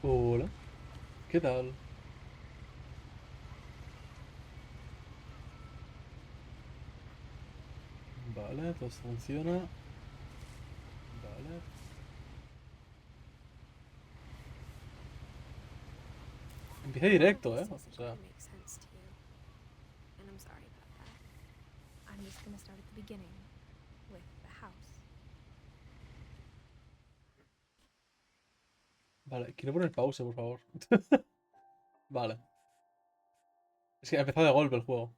Hola, ¿qué tal? Vale, todo esto funciona. Vale. Empieza All of directo, this ¿eh? O isn't going sea, to make sense to you, and I'm sorry about that. I'm just going to start at the beginning with the house. vale, quiero poner pausa, por favor. Vale. Es que ha empezado de golpe el juego.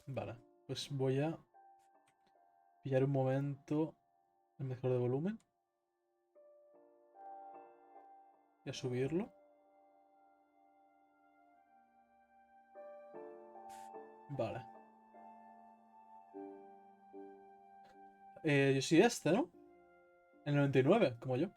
Vale, pues voy a pillar un momento el mejor de volumen y a subirlo. Vale. Yo soy este, ¿no? El 99, como yo.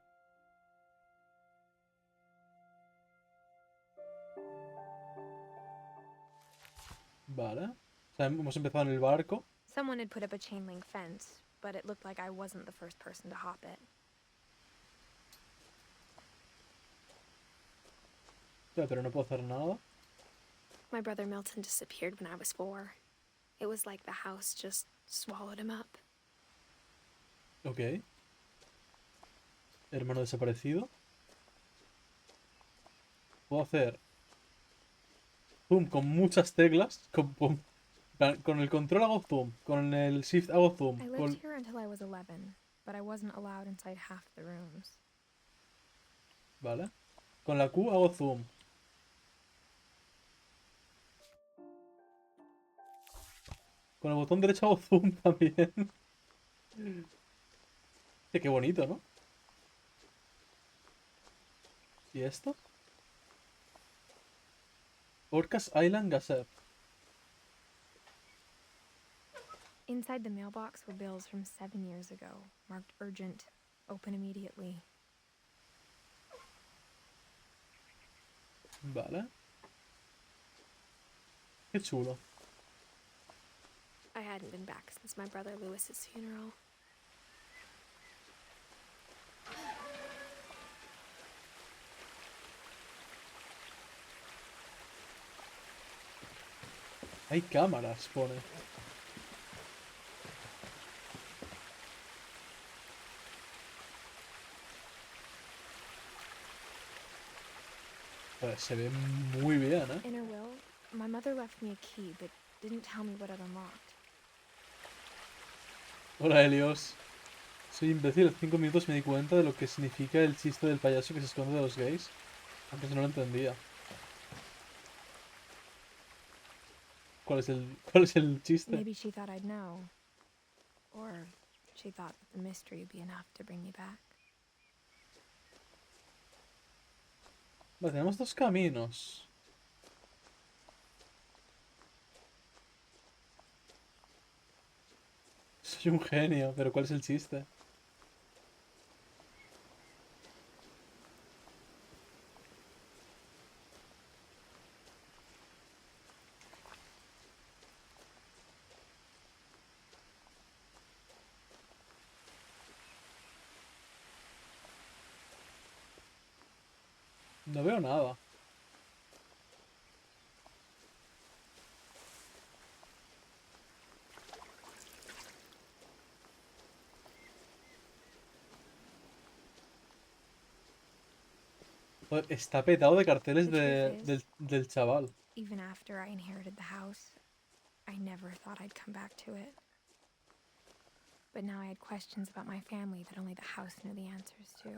Vale. O sea, hemos empezado en el barco. Someone had put up a chain link fence, but it looked like I wasn't the first person to hop it. Pero no puedo hacer nada. My brother Milton disappeared when I was 4. It was like the house just swallowed him up. Ok. Hermano desaparecido. Puedo hacer zoom con muchas teclas. Con el control hago zoom. Con el shift hago zoom. I lived here until I was 11, but I wasn't allowed inside half the rooms. Vale. Con la Q hago zoom. Con el botón derecho hago zoom también. Qué bonito, ¿no? ¿Y esto? Orcas Island Gazette. Inside the mailbox were bills from 7 years ago, marked urgent, open immediately. Vale. Qué chulo. I hadn't been back since my brother Lewis's funeral. Hay cámaras, pone. Pues se ve muy bien, ¿eh? In her will, my mother left me a key, but didn't tell me what it unlocked. Hola, Helios. Soy imbécil. Hace 5 minutos me di cuenta de lo que significa el chiste del payaso que se esconde de los gays. Antes no lo entendía. ¿Cuál es el chiste? Maybe she thought I'd know. Or she thought that the mystery would be enough to bring me back. Vale, tenemos dos caminos. Soy un genio, pero ¿cuál es el chiste? No veo nada. Joder, está petado de carteles The truth del, is, del chaval. even after I inherited the house, I never thought I'd come back to it. But now I had questions about my family that only the house knew the answers to.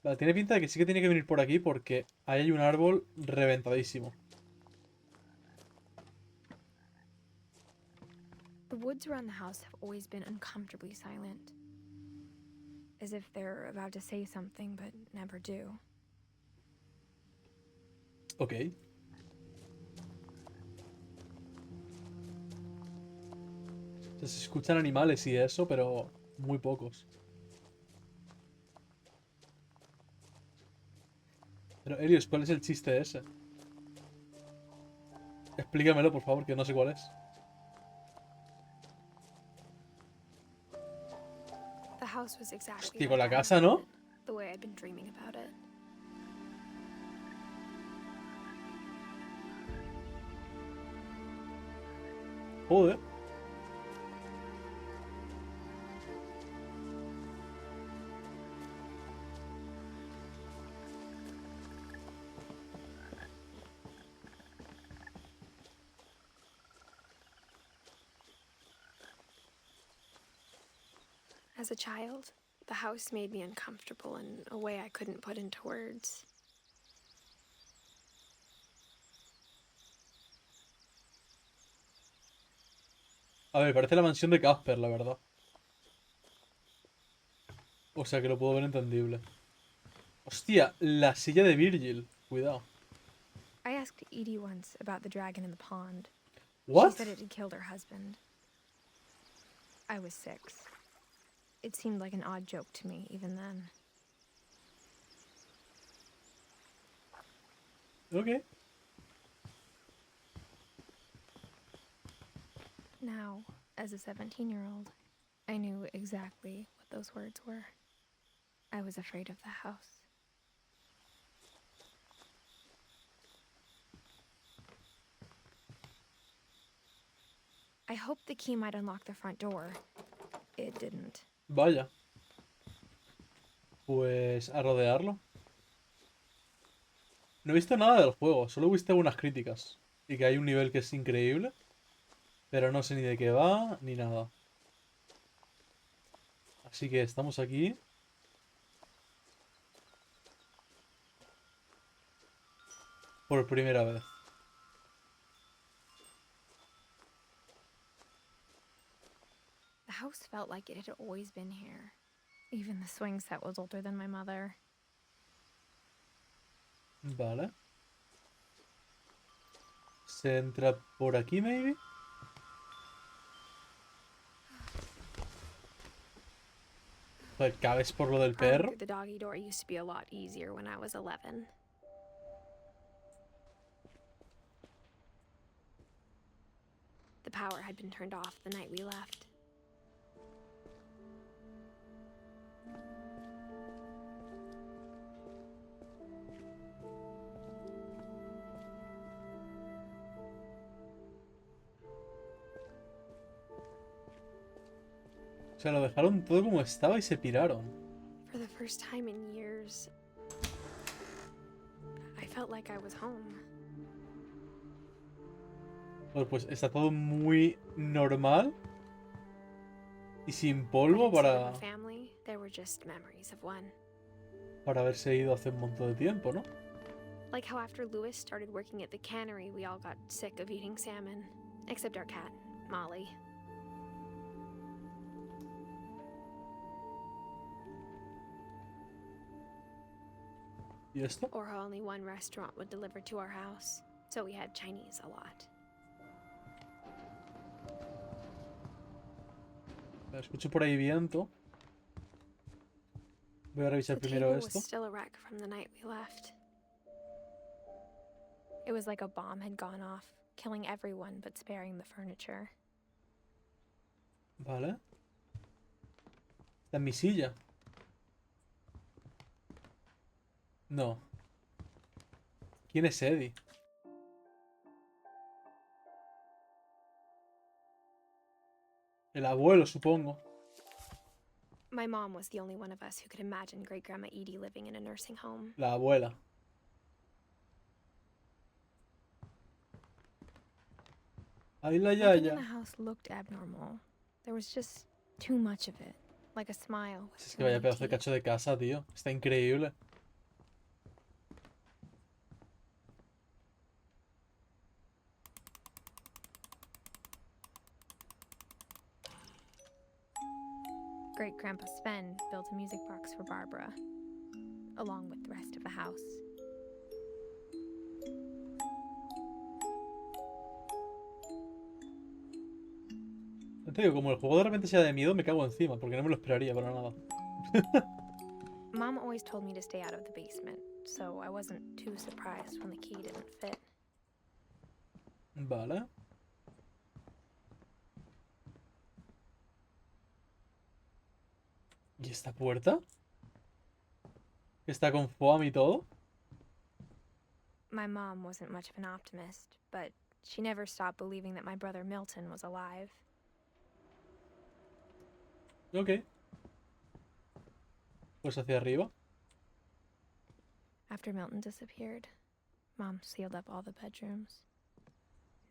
Vale, tiene pinta de que sí que tiene que venir por aquí porque ahí hay un árbol reventadísimo. The woods around the house have always been uncomfortably silent, as if they're about to say something but never do. Ok. O sea, se escuchan animales y eso, pero muy pocos. Pero, Helios, ¿cuál es el chiste ese? Explícamelo, por favor, que no sé cuál es. The house was exactly Hostia, con like la I casa, remembered ¿no? it, the way I'd been dreaming about it. Joder. As a child, the house made me uncomfortable in a way I couldn't put into words. A ver, parece la mansión de Casper, la verdad. O sea que lo puedo ver entendible. Hostia, la silla de Virgil. Cuidado. I asked Edie once about the dragon in the pond. She ¿What? said it had killed her husband. I was 6. It seemed like an odd joke to me, even then. Ok. Now, as a 17-year-old, I knew exactly what those words were. I was afraid of the house. I hoped the key might unlock the front door. It didn't. Vaya. Pues a rodearlo. No he visto nada del juego, solo he visto algunas críticas. Y que hay un nivel que es increíble. Pero no sé ni de qué va, ni nada. Así que estamos aquí. Por primera vez. The house felt like it had always been here. Even the swing set was older than my mother. Vale. Se entra por aquí, maybe. Joder, ¿cabes por lo del Crawling perro? through the doggy door used to be a lot easier when I was 11. The power had been turned off the night we left. O sea, lo dejaron todo como estaba y se piraron. For the first time in years, I felt like I was home. Bueno, pues está todo muy normal. Y sin polvo But instead of a family, there were just memories of one. para haberse ido hace un montón de tiempo, ¿no? Like how after Lewis started working at the cannery, we all got sick of eating salmon. Except our cat, Molly. ¿Y esto? Or how only one restaurant would deliver to our house, so we had Chinese a lot. Escucho por ahí viento. Voy a revisar The primero table was esto. still a wreck from the night we left. It was like a bomb had gone off, killing everyone but sparing the furniture. Vale. Está en mi silla. No. ¿Quién es Eddie? El abuelo, supongo. My mom was the only one of us who could imagine Great Grandma Edie living in a nursing home. La abuela. Ahí la Nothing in yaya. the house looked abnormal. There was just too much of it, like a smile with Es too que vaya many pedazo de teeth. cacho de casa, tío. Está increíble. Great Grandpa Sven built a music box for Barbara, along with the rest of the house. Te digo, como el juego de repente sea de miedo, me cago encima, porque no me lo esperaría para nada. Mom always told me to stay out of the basement, so I wasn't too surprised when the key didn't fit. Vale. ¿Y esta puerta? ¿Está con foam y todo? My mom wasn't much of an optimist, but she never stopped believing that my brother Milton was alive. Ok. Pues hacia arriba. After Milton disappeared, Mom sealed up all the bedrooms.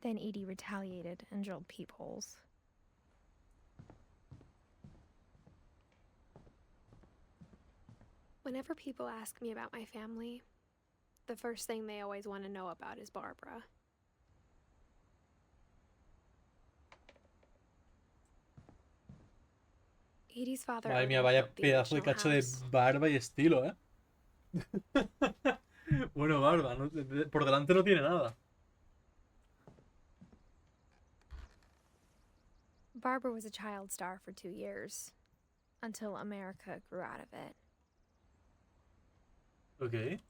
Then Edie retaliated and drilled peepholes. Whenever people ask me about my family, the first thing they always want to know about is Barbara. Edie's father Madre owned mía, and vaya built the pedazo de original cacho de house. barba y estilo, ¿eh? Bueno, barba, por delante no tiene nada. Barbara was a child star for 2 years, until America grew out of it. Ok.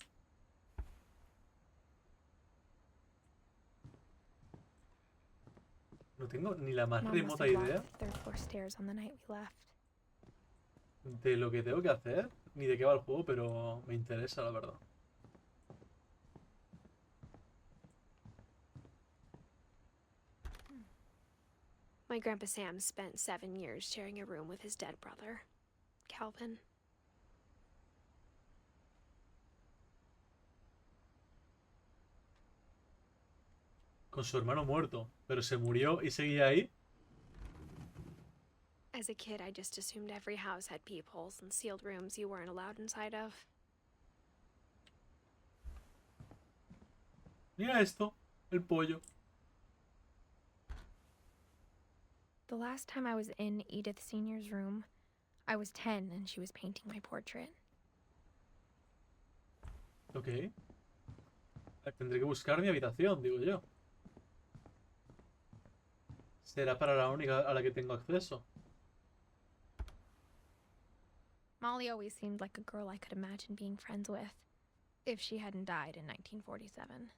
No tengo ni la más Mom must remota have locked idea the third floor stairs on the night we left. de lo que tengo que hacer, ni de qué va el juego, pero me interesa, la verdad. My Grandpa Sam spent 7 years sharing a room with his dead brother, Calvin. Con su hermano muerto, pero se murió y seguía ahí. As a kid, I just assumed every house had peepholes and sealed rooms you weren't allowed inside of. Mira esto, el pollo. The last time I was in Edith Sr.'s room, I was 10 and she was painting my portrait. Ok. Tendré que buscar mi habitación, digo yo. Será para la única a la que tengo acceso. Molly always seemed like a girl I could imagine being friends with, if she hadn't died in 1947.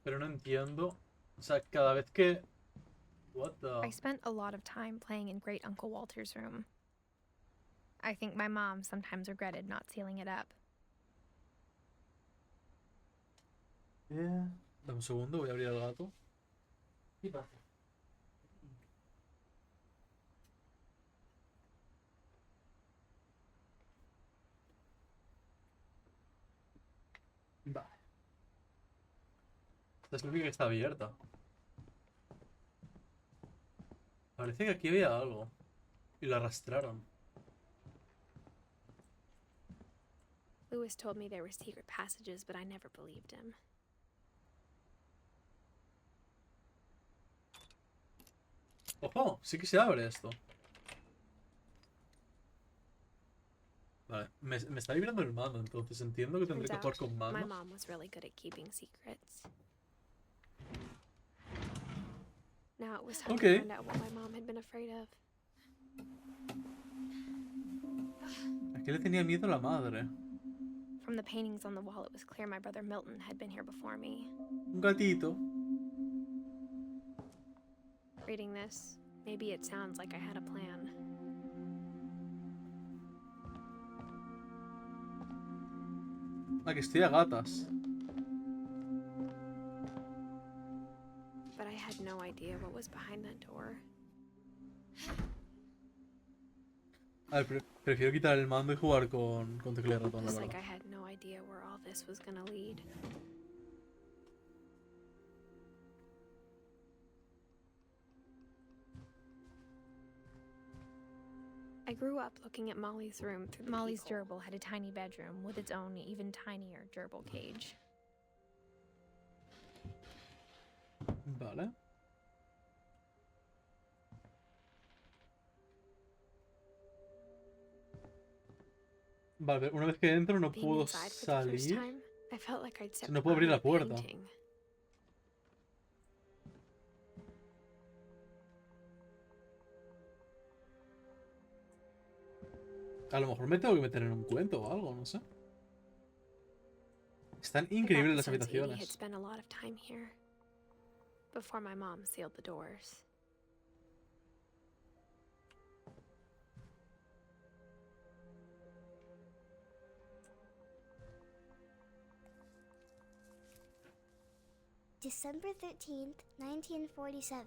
Pero no entiendo. O sea, cada vez que... What the... I spent a lot of time playing in Great Uncle Walter's room. I think my mom sometimes regretted not sealing it up. Dame un segundo, voy a abrir el gato. ¿Qué pasa? Vale. Esta es la única que está abierta. Parece que aquí había algo. Y lo arrastraron. Lewis told me there were secret passages, but I never believed him. ¡Ojo! Sí que se abre esto. Vale, me está vibrando el mando, entonces entiendo que tendré Turns que jugar out, con my mando. mom was really good at keeping secrets. Now it was time Okay. to find out what my mom had been afraid of. ¿A qué le tenía miedo la madre? From the paintings on the wall, it was clear my brother Milton had been here before me. Un gatito. Reading this, maybe it sounds like I had a plan. Ah, que estoy a gatas. But I had no idea what was behind that door. A ver, prefiero quitar el mando y jugar con teclado y ratón, la Just like I verdad. had no idea where all this was gonna lead. I grew up looking at Molly's room through the Molly's gerbil had a tiny bedroom with its own even tinier gerbil cage. Vale. Vale, una vez que entro no Being puedo inside for the first salir. time, I felt like I'd stepped No puedo abrir behind la a puerta. painting. A lo mejor me tengo que meter en un cuento o algo, no sé. Están I got increíbles the las sense Edie had habitaciones. spent a lot of time here before my mom sealed the doors. December 13th, 1947.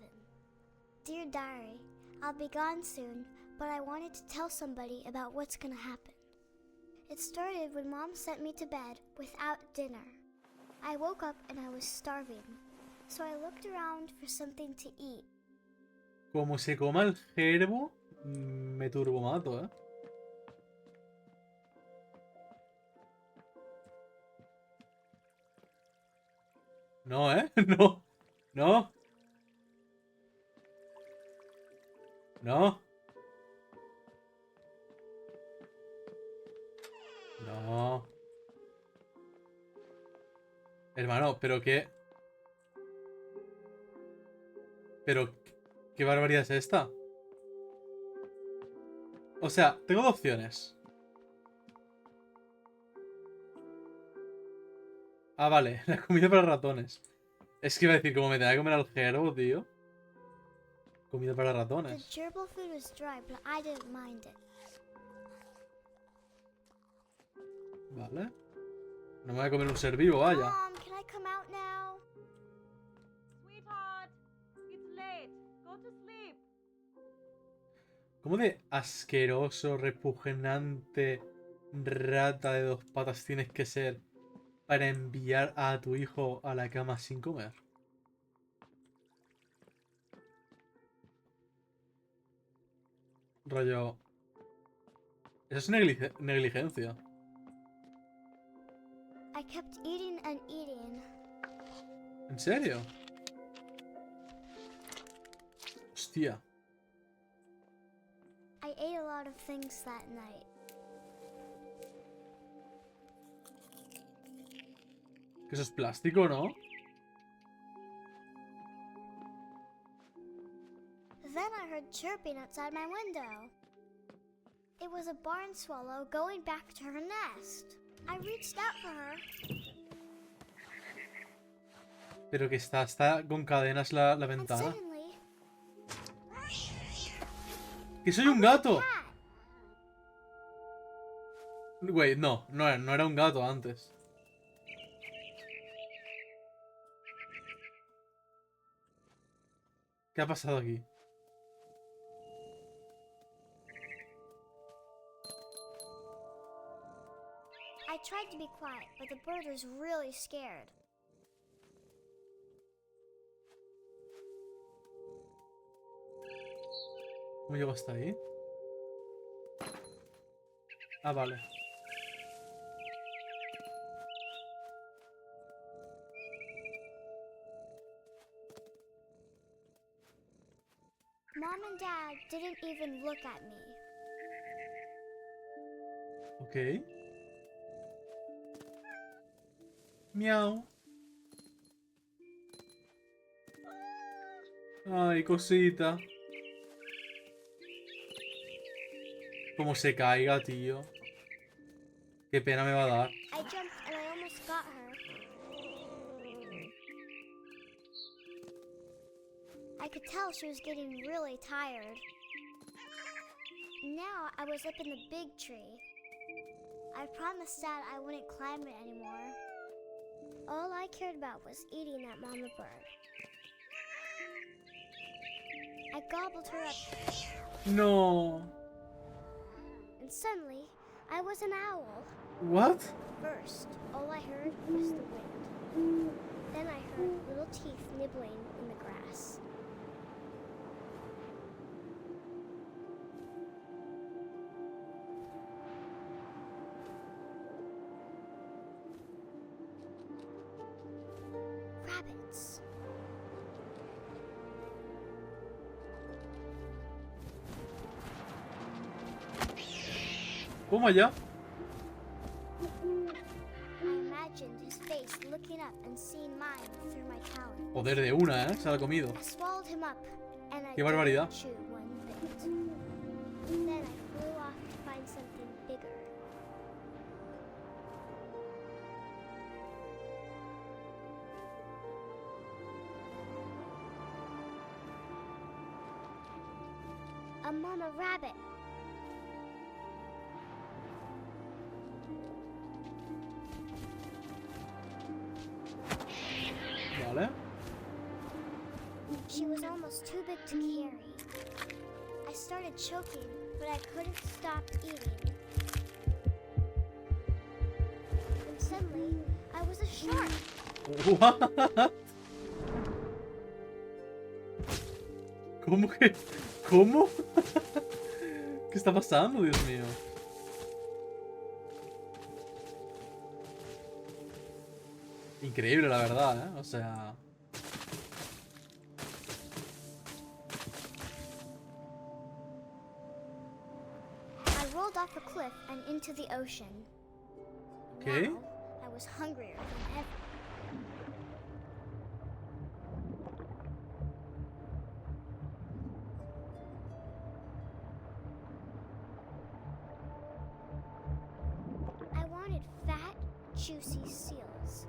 Dear Diary, I'll be gone soon, but I wanted to tell somebody about what's gonna happen. It started when Mom sent me to bed without dinner. I woke up and I was starving, so I looked around for something to eat. Como se coma el gerbo, me turbomato, ¿eh? No, ¿eh? No. No. No. No. Hermano, pero qué... Pero... ¿Qué barbaridad es esta? O sea, tengo dos opciones. Ah, vale. La comida para ratones. Es que iba a decir, como me tenía que comer al gerbo, tío. Comida para The ratones. gerbil food was dry, but I didn't mind it. Vale. No me voy a comer un ser vivo, vaya. Mom, can I come out now? Sweetheart, it's late. Go to sleep. ¿Cómo de asqueroso, repugnante, rata de dos patas tienes que ser para enviar a tu hijo a la cama sin comer? Rollo... Eso es negligencia. I kept eating and eating. ¿En serio? Hostia. I ate a lot of things that night. Que eso es plástico, ¿no? Then I heard chirping outside my window. It was a barn swallow going back to her nest. I reached out for her. Pero que está con cadenas la And ventana. suddenly, ¡Que soy I un was a gato! cat. Güey, no era un gato antes. ¿Qué ha pasado aquí? I tried to be quiet, but the bird was really scared. ¿Cómo llego hasta ahí? Ah, vale. Mom and Dad didn't even look at me. Ok. Miau. Ay, cosita. Como se caiga, tío. Qué pena me va a dar. I jumped and I almost got her. I could tell she was getting really tired. Now I was up in the big tree. I promised Dad I wouldn't climb it anymore. All I cared about was eating that mama bird. I gobbled her up, No. and suddenly I was an owl. What? First, all I heard was the wind. Then I heard little teeth nibbling in the grass. Rabbits. ¿Cómo allá? I imagined his face looking up and seeing mine through my talons. Joder, de una, ¿eh? Se la ha comido. I swallowed him up, and I Qué barbaridad. didn't chew one bit. Then I flew off to find something a mama rabbit. Vale. She was almost too big to carry. I started choking, but I couldn't stop eating. And suddenly, I was a shark. What? ¿Cómo que? ¿Cómo? ¿Qué está pasando, Dios mío? Increíble, la verdad, ¿eh? O sea... I rolled off a cliff and into the ocean. Okay. Now, I was hungrier than ever. I wanted fat, juicy seals.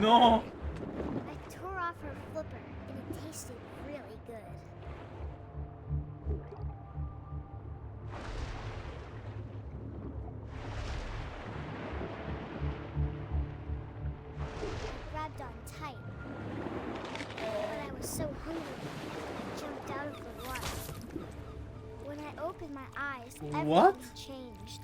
¡No! I tore off her flipper, and it tasted really good. I grabbed on tight, but I was so hungry, I jumped out of the water. When I opened my eyes, What? everything changed.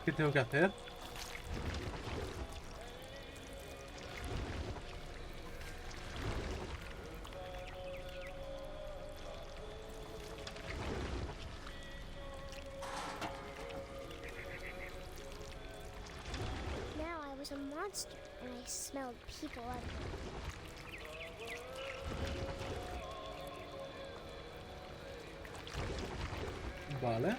¿Qué tengo que hacer? Now I was a monster, and I smelled people everywhere. Vale.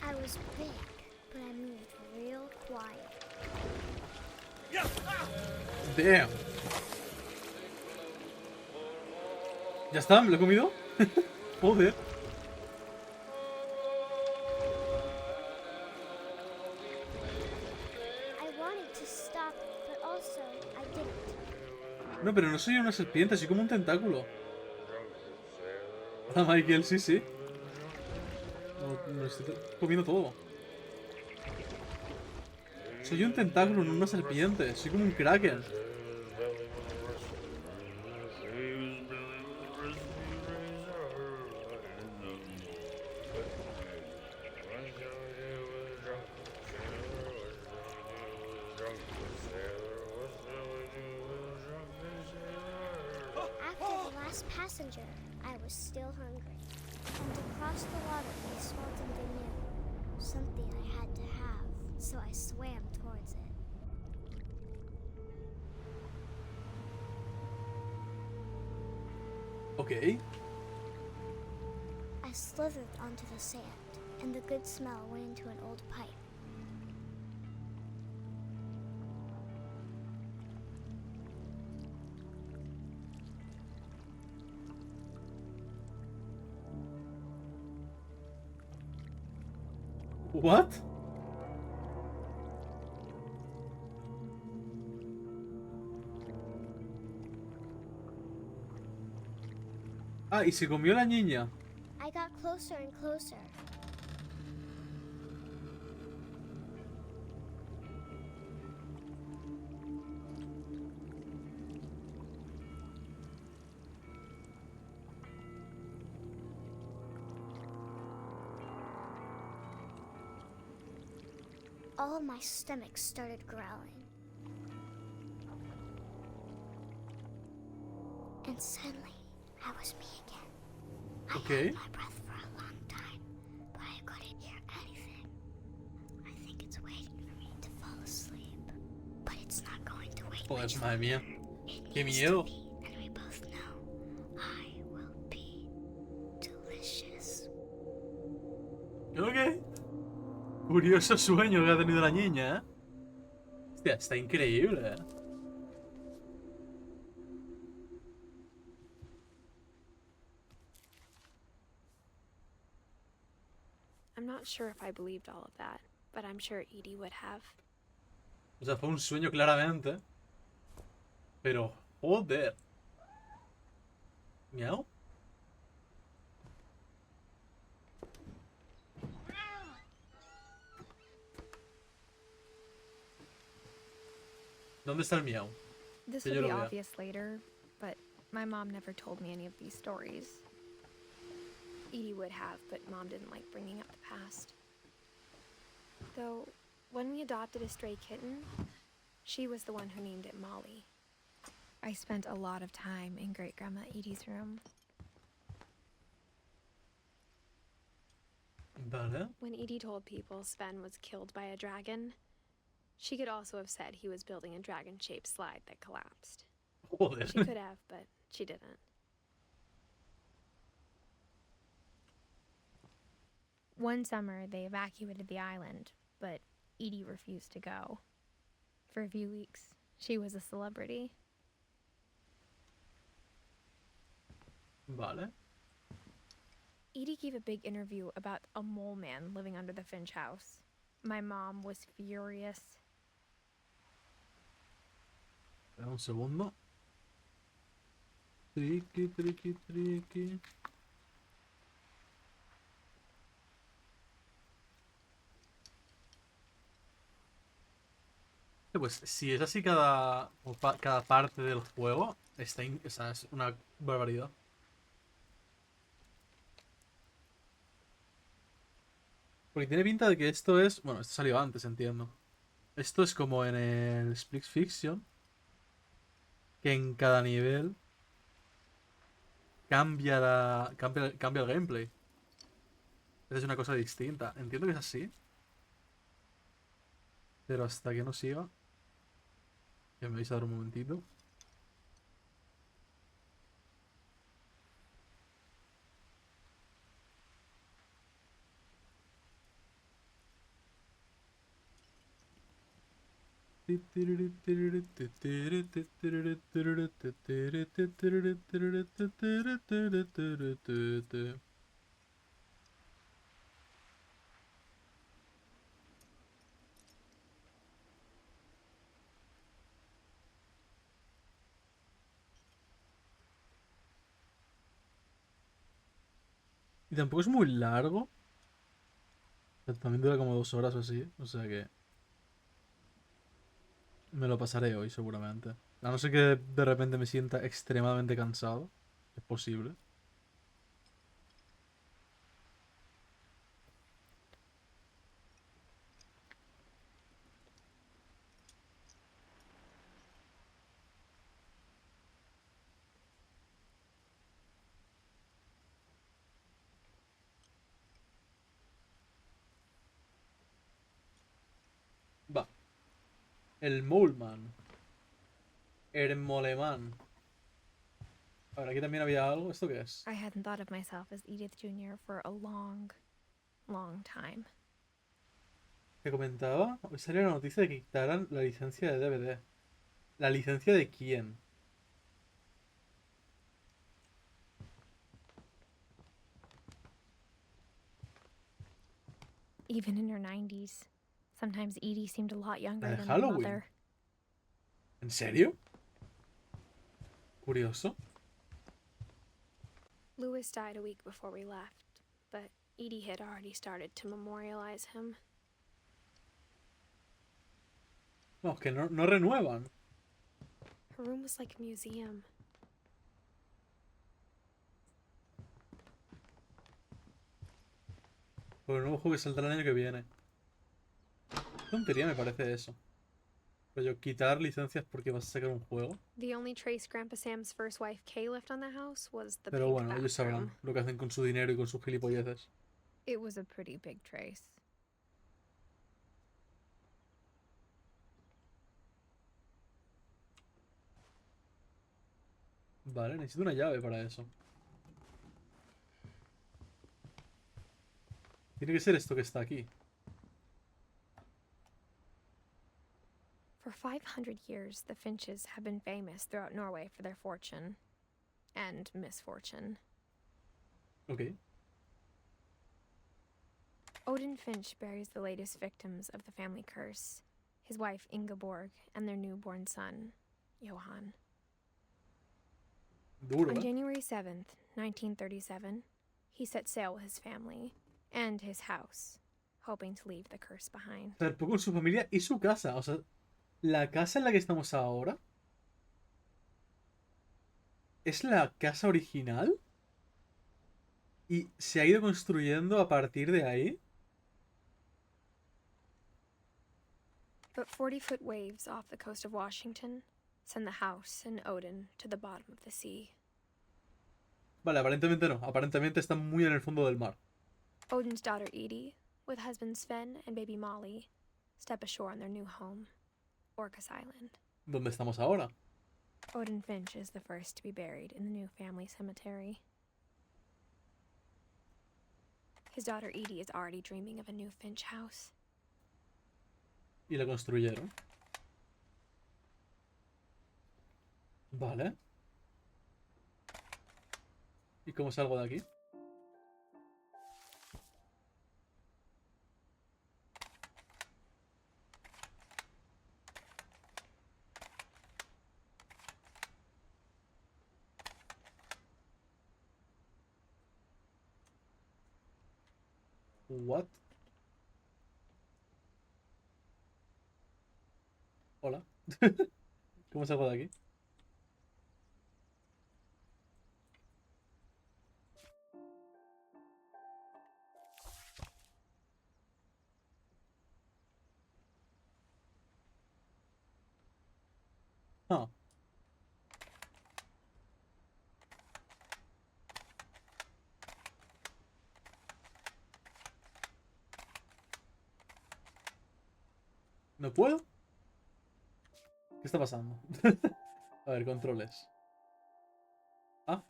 I was big, but I moved real quiet. Damn. ¿Ya está? ¿Me lo he comido? Joder. I wanted to stop, but also I didn't. No, pero no soy una serpiente, soy como un tentáculo. Hola, Michael, sí, sí. No estoy comiendo todo. Soy un tentáculo, no una serpiente. Soy como un kraken. After the last passenger, I was still hungry. And across the water, I saw something new. Something I had to have, so I swam towards it. Ok. I slithered onto the sand, and the good smell went into an old pipe. What? Ah, y se comió la niña. I got closer and closer. All of my stomach started growling. And suddenly, I was me again. I Okay. held my breath for a long time, but I couldn't hear anything. I think it's waiting for me to fall asleep. But it's not going to wait much Joder, madre mía. longer. It Qué needs miedo. to be, and we both know I will be Ok. Curioso sueño que ha tenido la niña, ¿eh? Hostia, está increíble, ¿eh? I'm not sure if I believed all of that, but I'm sure Edie would have. O sea, fue un sueño claramente. Pero, joder. ¿Miau? ¿Dónde está el miau? This Que will yo be lo vea. obvious later, but my mom never told me any of these stories. Edie would have, but Mom didn't like bringing up the past. Though, when we adopted a stray kitten, she was the one who named it Molly. I spent a lot of time in Great-Grandma Edie's room. Vale. When Edie told people Sven was killed by a dragon, she could also have said he was building a dragon-shaped slide that collapsed. Joder. She could have, but she didn't. One summer, they evacuated the island, but Edie refused to go. For a few weeks, she was a celebrity. Vale. Edie gave a big interview about a mole man living under the Finch house. My mom was furious. Espera un segundo. Triqui, triqui, triqui. Pues si es así cada parte del juego, o sea, es una barbaridad. Porque tiene pinta de que esto es... Bueno, esto salió antes, entiendo. Esto es como en el Split Fiction, que en cada nivel cambia el gameplay. Esa es una cosa distinta. Entiendo que es así. Pero hasta que no siga... Ya me vais a dar un momentito. Y tampoco es muy largo. O sea, también dura como 2 horas o así. O sea que me lo pasaré hoy seguramente. A no ser que de repente me sienta extremadamente cansado. Es posible. Va. El Moleman. Hermoleman. A ver, aquí también había algo. ¿Esto qué es? I hadn't thought of myself as Edith Jr. for a long, long time. Te comentaba. Hoy salió la noticia de que quitaran la licencia de DVD. ¿La licencia de quién? Even in her 90s, sometimes Edie seemed a lot younger ¿La de than my Halloween? mother. ¿En serio? Curioso. Louis died a week before we left, but Edie had already started to memorialize him. No, que no renuevan. Her room was like a museum. Por el nuevo juego que saldrá el año que viene. Qué tontería me parece eso. Pero yo quitar licencias porque vas a sacar un juego. The only trace Grandpa Sam's first wife Kay left on the house was the Pero pink bueno, ellos bathroom. sabrán lo que hacen con su dinero y con sus gilipolleces. It was a pretty big trace. Vale, necesito una llave para eso. Tiene que ser esto que está aquí. For 500 years, the Finches have been famous throughout Norway for their fortune and misfortune. Ok. Odin Finch buries the latest victims of the family curse, his wife Ingeborg and their newborn son, Johan. Duro, On ¿eh? January 7th, 1937, he set sail with his family and his house, hoping to leave the curse behind. Zarpó con su familia y su casa. O sea, la casa en la que estamos ahora es la casa original y se ha ido construyendo a partir de ahí. But 40-foot waves off the coast of Washington send the house and Odin to the bottom of the sea. Vale, aparentemente no. Aparentemente está muy en el fondo del mar. Odin's daughter Edie, with husband Sven and baby Molly, step ashore on their new home, Orcas Island. ¿Dónde estamos ahora? Odin Finch is the first to be buried in the new family cemetery. His daughter Edie is already dreaming of a new Finch house. Y la construyeron. Vale. ¿Y cómo salgo de aquí? What? Hola. ¿Cómo salgo de aquí? Ah. ¿No puedo? ¿Qué está pasando? A ver, controles. Ah.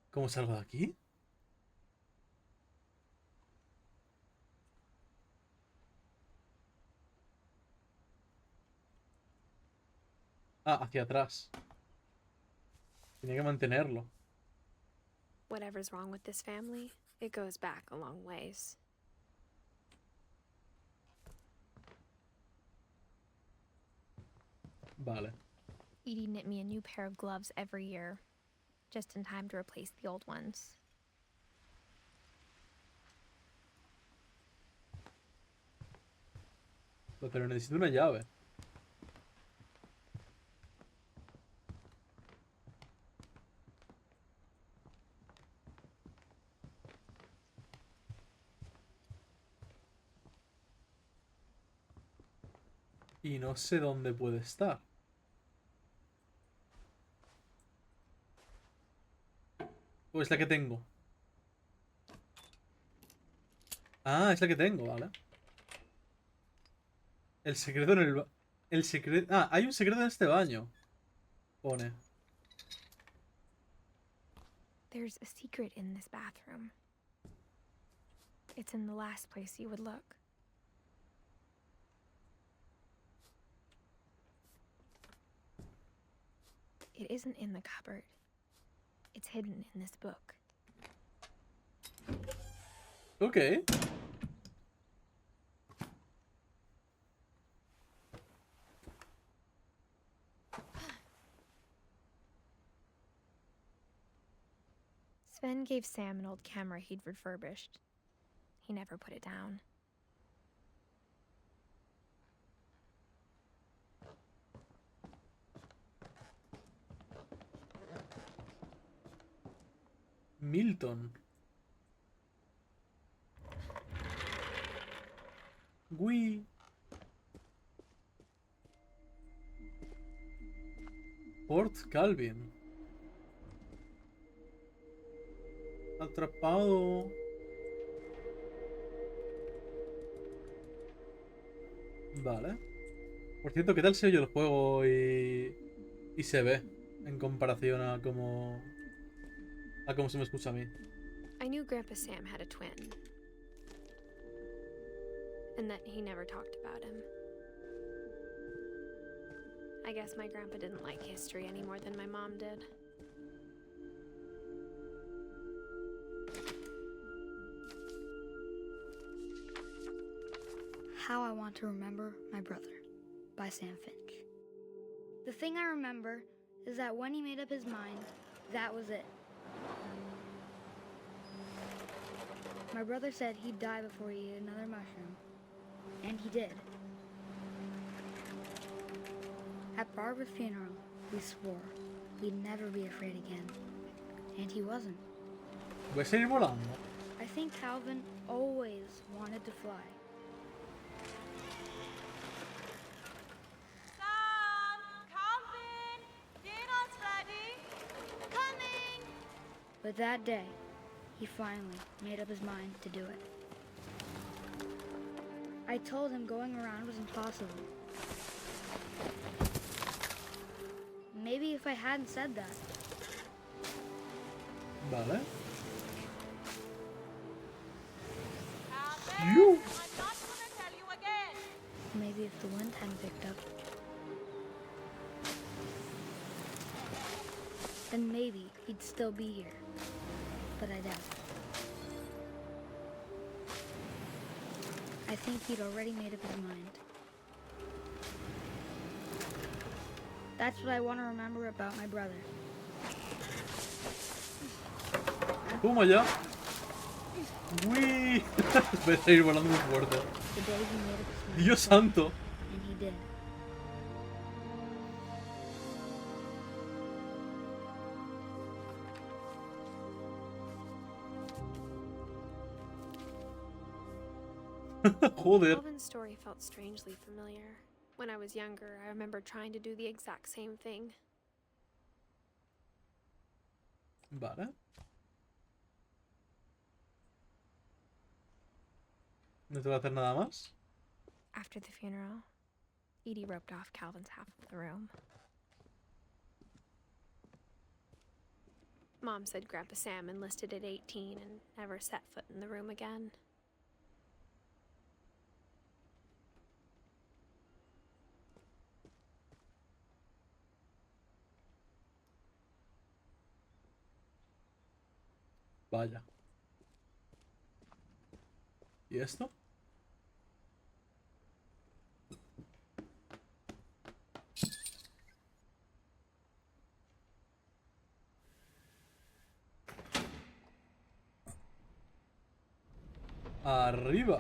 ¿Cómo salgo de aquí? Ah, hacia atrás. Tenía que mantenerlo. Whatever's wrong with this family, it goes back a long ways. Vale. Edie knit me a new pair of gloves every year, just in time to replace the old ones. Pero necesito una llave. Y no sé dónde puede estar. ¿O es la que tengo? Ah, es la que tengo, vale. El secreto en el... El secreto... Ah, hay un secreto en este baño. Pone. There's a secret in this bathroom. It's in the last place you would look. It isn't in the cupboard. It's hidden in this book. Ok. Sven gave Sam an old camera he'd refurbished. He never put it down. Milton. Wii. Port Calvin. Atrapado. Vale. Por cierto, ¿qué tal se oye el juego y se ve en comparación a cómo a cómo se me escucha a mí. I knew Grandpa Sam had a twin. And that he never talked about him. I guess my grandpa didn't like history any more than my mom did. How I Want to Remember My Brother by Sam Finch. The thing I remember is that when he made up his mind, that was it. My brother said he'd die before he ate another mushroom, and he did. At Barbara's funeral, we swore we'd never be afraid again, and he wasn't. Voy a seguir volando. I think Calvin always wanted to fly. Sam, Calvin, dinner's ready. Coming! But that day, he finally made up his mind to do it. I told him going around was impossible. Maybe if I hadn't said that, Vale. Calvin, You. I'm not gonna tell you again. maybe if the wind hadn't picked up, then maybe he'd still be here. But I doubt. I think he'd already made up his mind. That's what I want to remember about my brother. Toma ya. Uy. Voy a seguir volando muy fuerte. The day he made up his mind. Dios santo. And he did. Joder. Calvin's story felt strangely familiar. When I was younger, I remember trying to do the exact same thing. Vale. No te voy a hacer nada más. After the funeral, Edie roped off Calvin's half of the room. Mom said Grandpa Sam enlisted at 18 and never set foot in the room again. Vaya. ¿Y esto? Arriba.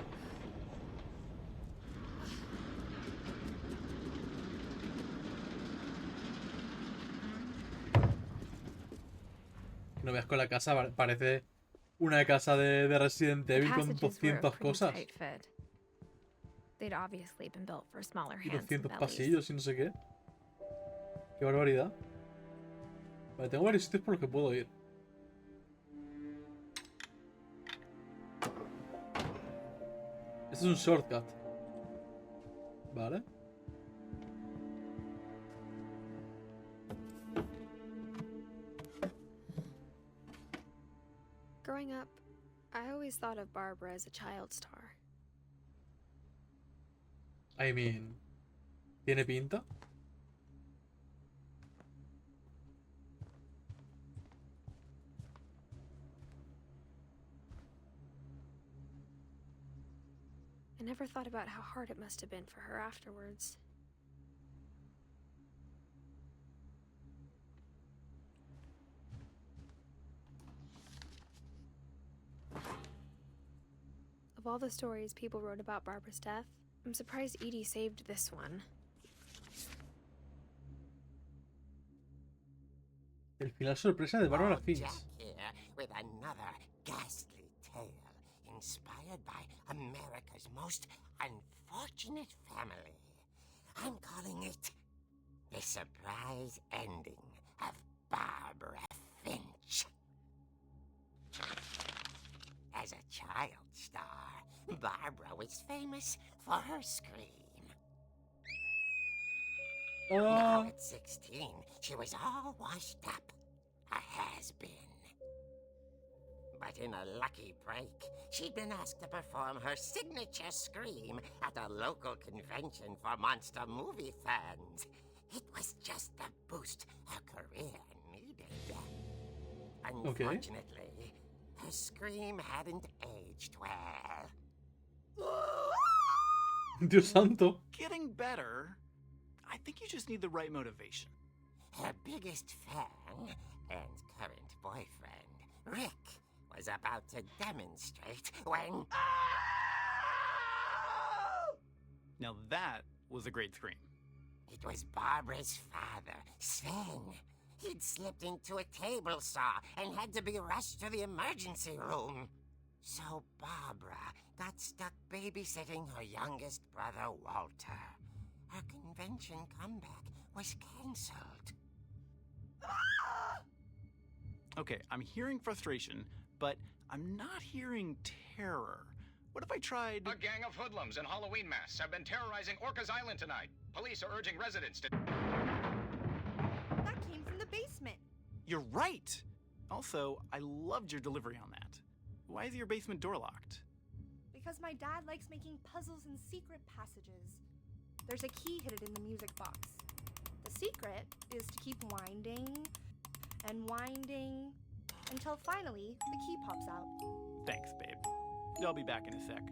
No veas con la casa, parece una casa de Resident The Evil con passages were a 200 pretty cosas. tight fit. They'd obviously been built for smaller Y hands and 200 bellies. pasillos y no sé qué. Qué barbaridad. Vale, tengo varios sitios por los que puedo ir. Este es un shortcut. Vale. Growing up, I always thought of Barbara as a child star. I mean, ¿tiene pinta? I never thought about how hard it must have been for her afterwards. Of all the stories people wrote about Barbara's death, I'm surprised Edie saved this one. El final sorpresa de Barbara Finch. Jack here with another ghastly tale inspired by America's most unfortunate family. I'm calling it The Surprise Ending of Barbara Finch. As a child star, Barbara was famous for her scream. Now Oh, at 16, she was all washed up. A has-been. But in a lucky break, she'd been asked to perform her signature scream at a local convention for monster movie fans. It was just the boost her career needed. Unfortunately, her scream hadn't aged well. Dios santo. Getting better. I think you just need the right motivation. Her biggest fan and current boyfriend, Rick, was about to demonstrate when... Now that was a great scream. It was Barbara's father, Sven. He'd slipped into a table saw and had to be rushed to the emergency room. So Barbara got stuck babysitting her youngest brother, Walter. Her convention comeback was cancelled. Okay, I'm hearing frustration, but I'm not hearing terror. What if I tried... A gang of hoodlums in Halloween masks have been terrorizing Orcas Island tonight. Police are urging residents to... That came from the basement. You're right! Also, I loved your delivery on that. Why is your basement door locked? Because my dad likes making puzzles and secret passages. There's a key hidden in the music box. The secret is to keep winding and winding until finally the key pops out. Thanks, babe. I'll be back in a sec.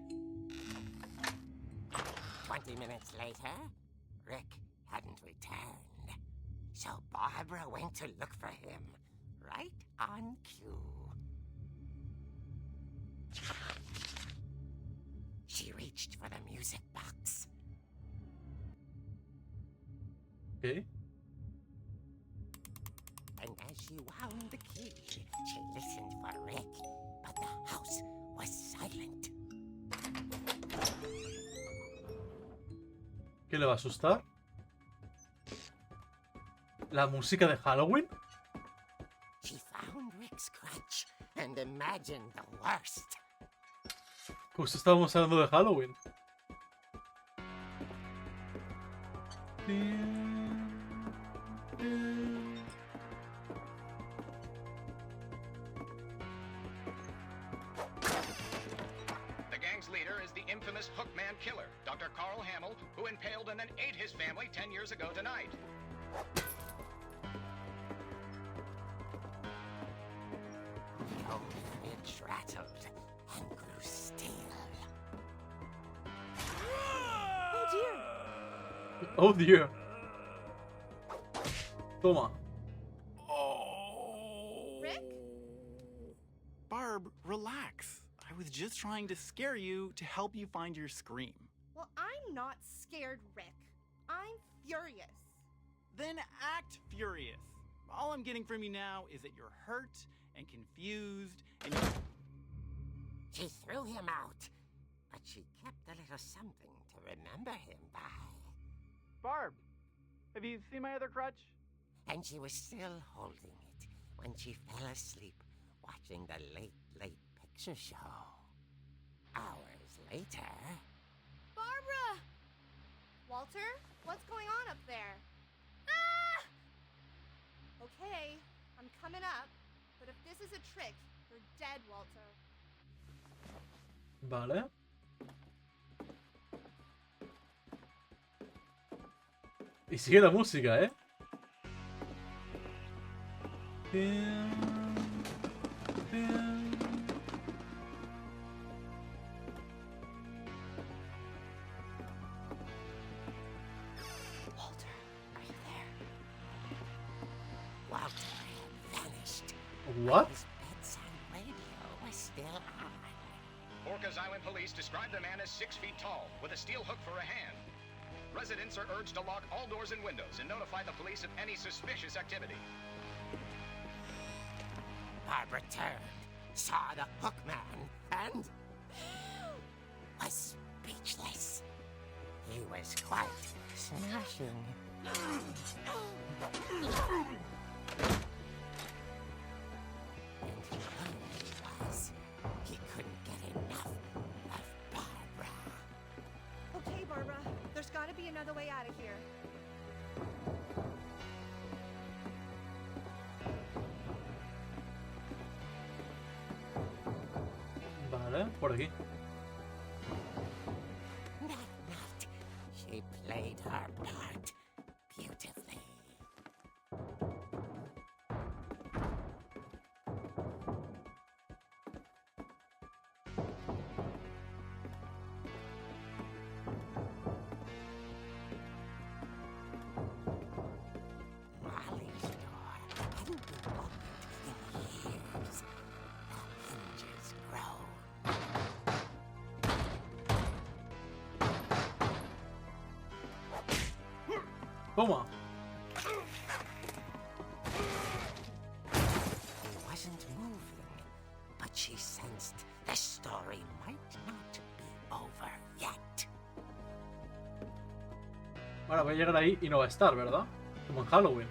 20 minutes later, Rick hadn't returned. So Barbara went to look for him, right on cue. She reached for the music box. Okay. And as she wound the key, she listened for Rick, but the house was silent. ¿Qué le va a asustar? ¿La música de Halloween? She found Rick's crutch and imagined the worst. Justo estábamos hablando de Halloween. The gang's leader is the infamous Hookman killer, Dr. Carl Hamill, who impaled and then ate his family 10 years ago tonight. The old fridge rattled and grew still. Oh dear! Oh dear. Toma. Rick? Barb, relax. I was just trying to scare you to help you find your scream. Well, I'm not scared, Rick. I'm furious. Then act furious. All I'm getting from you now is that you're hurt and confused and you... She threw him out, but she kept a little something to remember him by. Barb, have you seen my other crutch? And she was still holding it when she fell asleep watching the late picture show. Hours later... Barbara! Walter, what's going on up there? Ah! Okay, I'm coming up, but if this is a trick, you're dead, Walter. Vale. Y sigue la música, ¿eh? Walter, are you there? Walter had vanished. What? His bedside radio was still on. Orcas Island police describe the man as 6 feet tall, with a steel hook for a hand. Residents are urged to lock all doors and windows and notify the police of any suspicious activity. Barbara turned, saw the hook man, and was speechless. He was quite smashing. And he was. He couldn't get enough of Barbara. Okay, Barbara, there's gotta be another way out of here. por aquí. That night, she played her part beautifully. Molly's door hadn't been opened in years. The hinges grow. Toma. He wasn't moving, but she sensed the story might not be over yet. Ahora voy a llegar ahí y no va a estar, ¿verdad? Como en Halloween.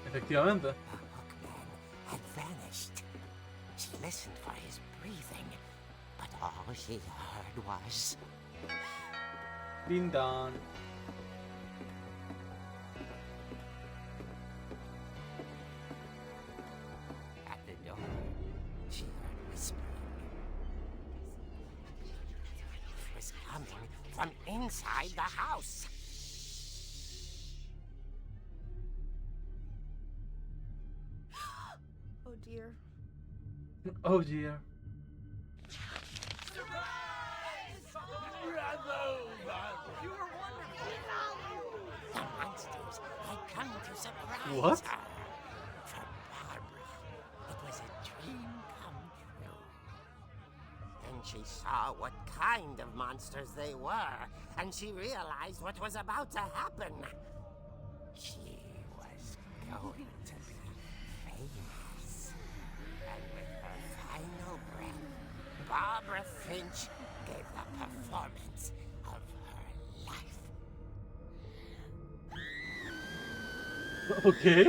Efectivamente. The hookman had vanished. She listened for his breathing, but all she heard was... Din dan. At the door, she heard whispering. It was coming from inside the house. Oh dear. Oh dear. The monsters had come to surprise What? her. For Barbara, it was a dream come true. Then she saw what kind of monsters they were, and she realized what was about to happen. She was going to be famous. And with her final breath, Barbara Finch gave the performance of her life. Okay.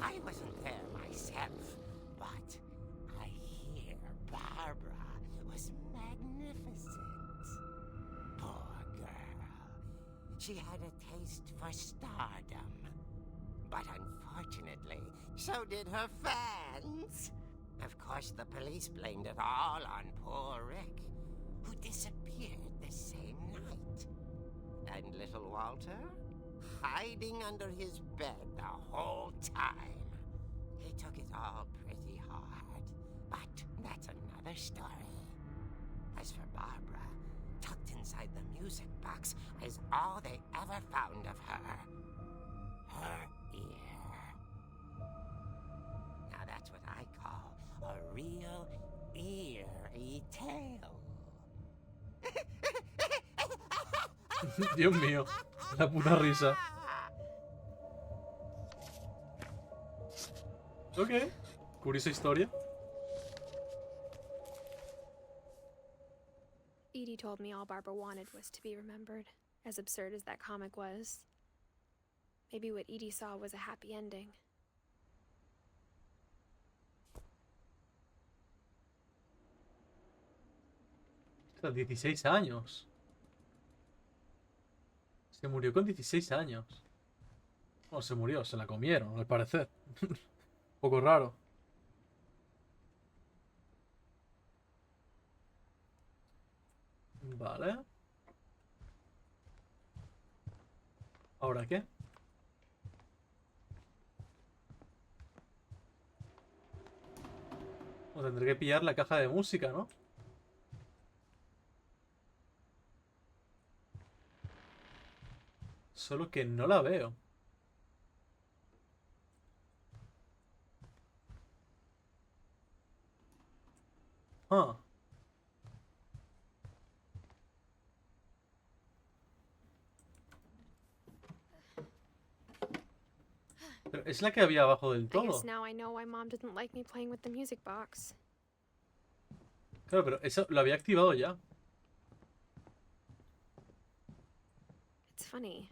I wasn't there myself, but I hear Barbara was magnificent. Poor girl. She had a taste for stardom. But unfortunately, so did her fans. Of course, the police blamed it all on poor Rick, who disappeared the same night. And little Walter? Hiding under his bed the whole time. He took it all pretty hard, but that's another story. As for Barbara, tucked inside the music box is all they ever found of her. Her ear. Now that's what I call a real eerie tale. Dios mío. La puta risa. Ok. Curiosa historia. Edie told me all Barbara wanted was to be remembered, as absurd as that comic was. Maybe what Edie saw was a happy ending. Hasta 16 años. Se murió con 16 años. No, se murió, se la comieron, al parecer. Un poco raro. Vale. ¿Ahora qué? O tendré que pillar la caja de música, ¿no? Solo que no la veo. Ah. Pero es la que había abajo del I todo. guess now I know why Mom didn't like me playing with the music box. Claro, pero eso lo había activado ya. It's funny.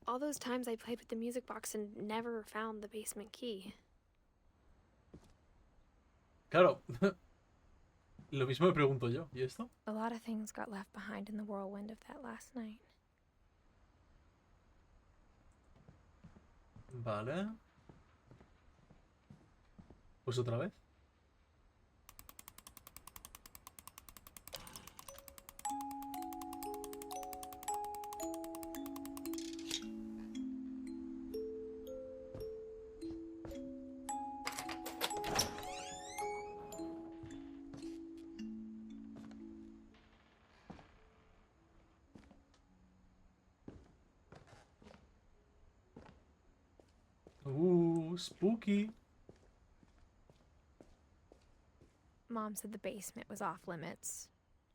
All those times I played with the music box and never found the basement key. Claro. Lo mismo me pregunto yo. ¿Y esto? A lot of things got left behind in the whirlwind of that last night. Vale. Pues otra vez. Spooky. Mom said the basement was off limits,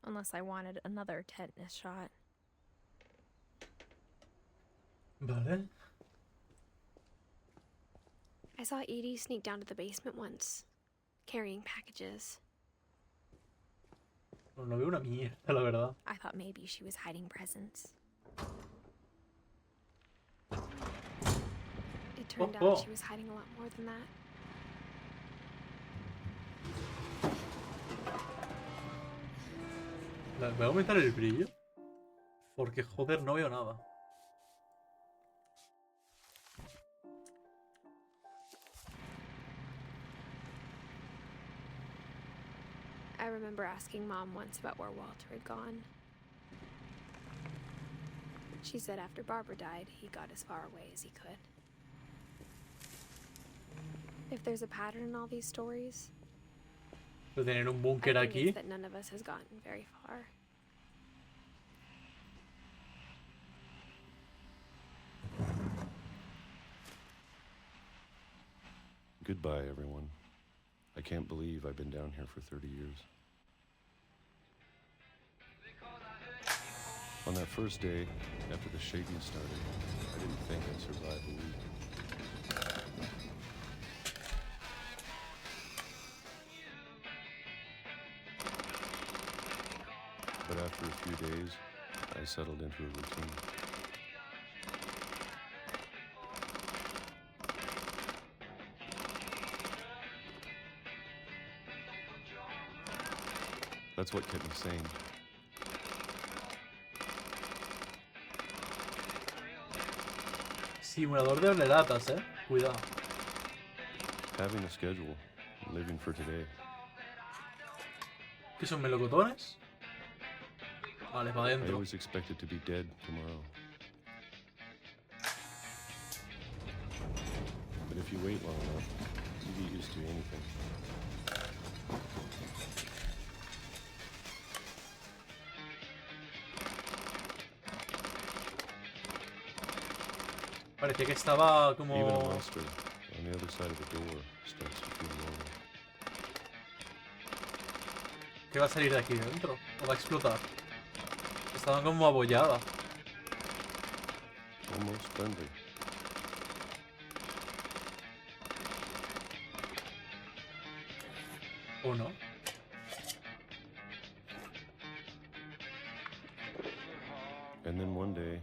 unless I wanted another tetanus shot. Vale. I saw Edie sneak down to the basement once, carrying packages. No veo una mierda, la verdad. I thought maybe she was hiding presents. It turned out she was hiding a lot more than that. Voy a aumentar el brillo. Porque joder, no veo nada. I remember asking Mom once about where Walter had gone. She said after Barbara died, he got as far away as he could. If there's a pattern in all these stories, Pero tener un I búnker think aquí. it's that none of us has gotten very far. Goodbye, everyone. I can't believe I've been down here for 30 years. On that first day, after the shaking started, I didn't think I'd survive a week. But after a few days, I settled into a routine. That's what kept me sane. Simulador de horneratas, Cuidado. Having a schedule, living for today. ¿Qué son melocotones? Vale, para I adentro. was expected to be dead tomorrow. But if you wait long enough, you get used to anything. Parecía que estaba Even a como... monster on the other side of the door starts to feel normal. ¿Qué va a salir de aquí dentro? ¿O va a explotar? Estaba como abollada. Almost friendly. ¿O no? And then one day,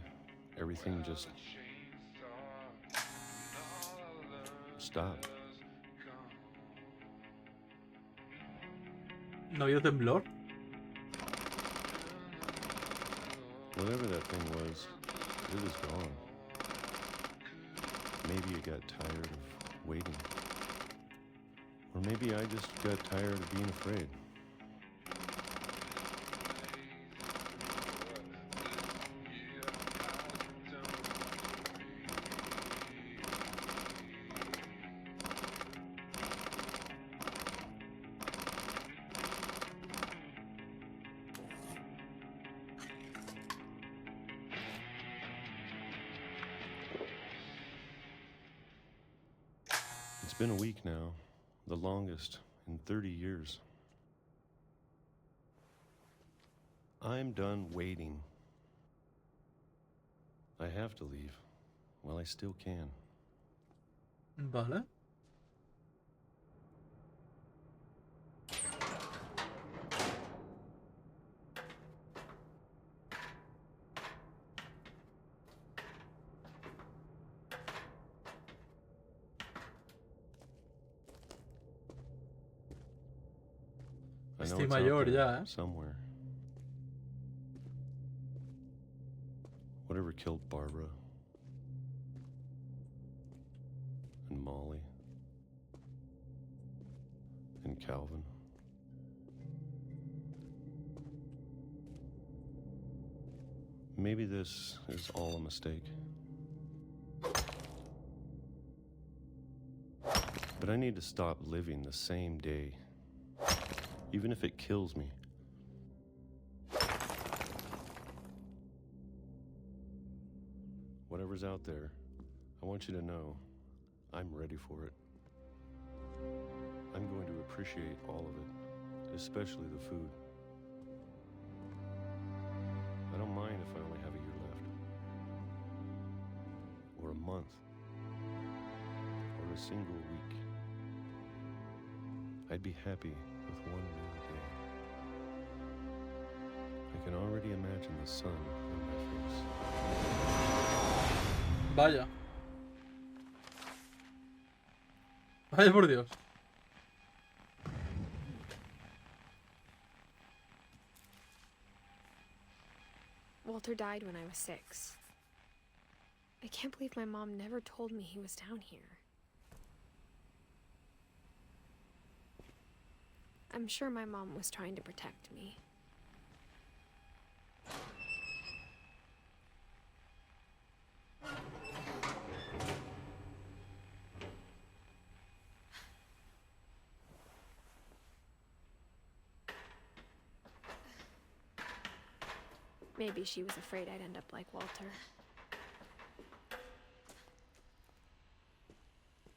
everything just stopped. ¿No había temblor? Whatever that thing was, it was gone. Maybe it got tired of waiting. Or maybe I just got tired of being afraid. It's been a week now, the longest in 30 years. I'm done waiting. I have to leave while I still can. Vale. I know Estoy it's out mayor there ya, somewhere. Whatever killed Barbara, Molly and Calvin. Maybe this is all a mistake. But I need to stop living the same day, even if it kills me. Whatever's out there, I want you to know I'm ready for it. I'm going to appreciate all of it, especially the food. I don't mind if I only have a year left, or a month, or a single week. I'd be happy with one new day. I can already imagine the sun on my face. Vaya. Vaya por Dios. Walter died when I was 6. I can't believe my mom never told me he was down here. I'm sure my mom was trying to protect me. Maybe she was afraid I'd end up like Walter.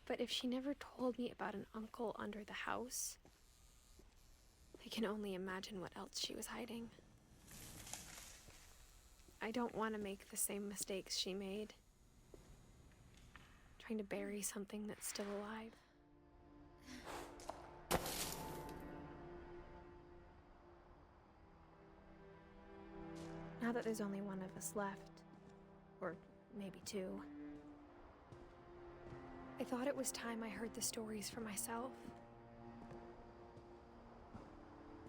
But if she never told me about an uncle under the house, I can only imagine what else she was hiding. I don't want to make the same mistakes she made. Trying to bury something that's still alive. Now that there's only one of us left, or maybe 2, I thought it was time I heard the stories for myself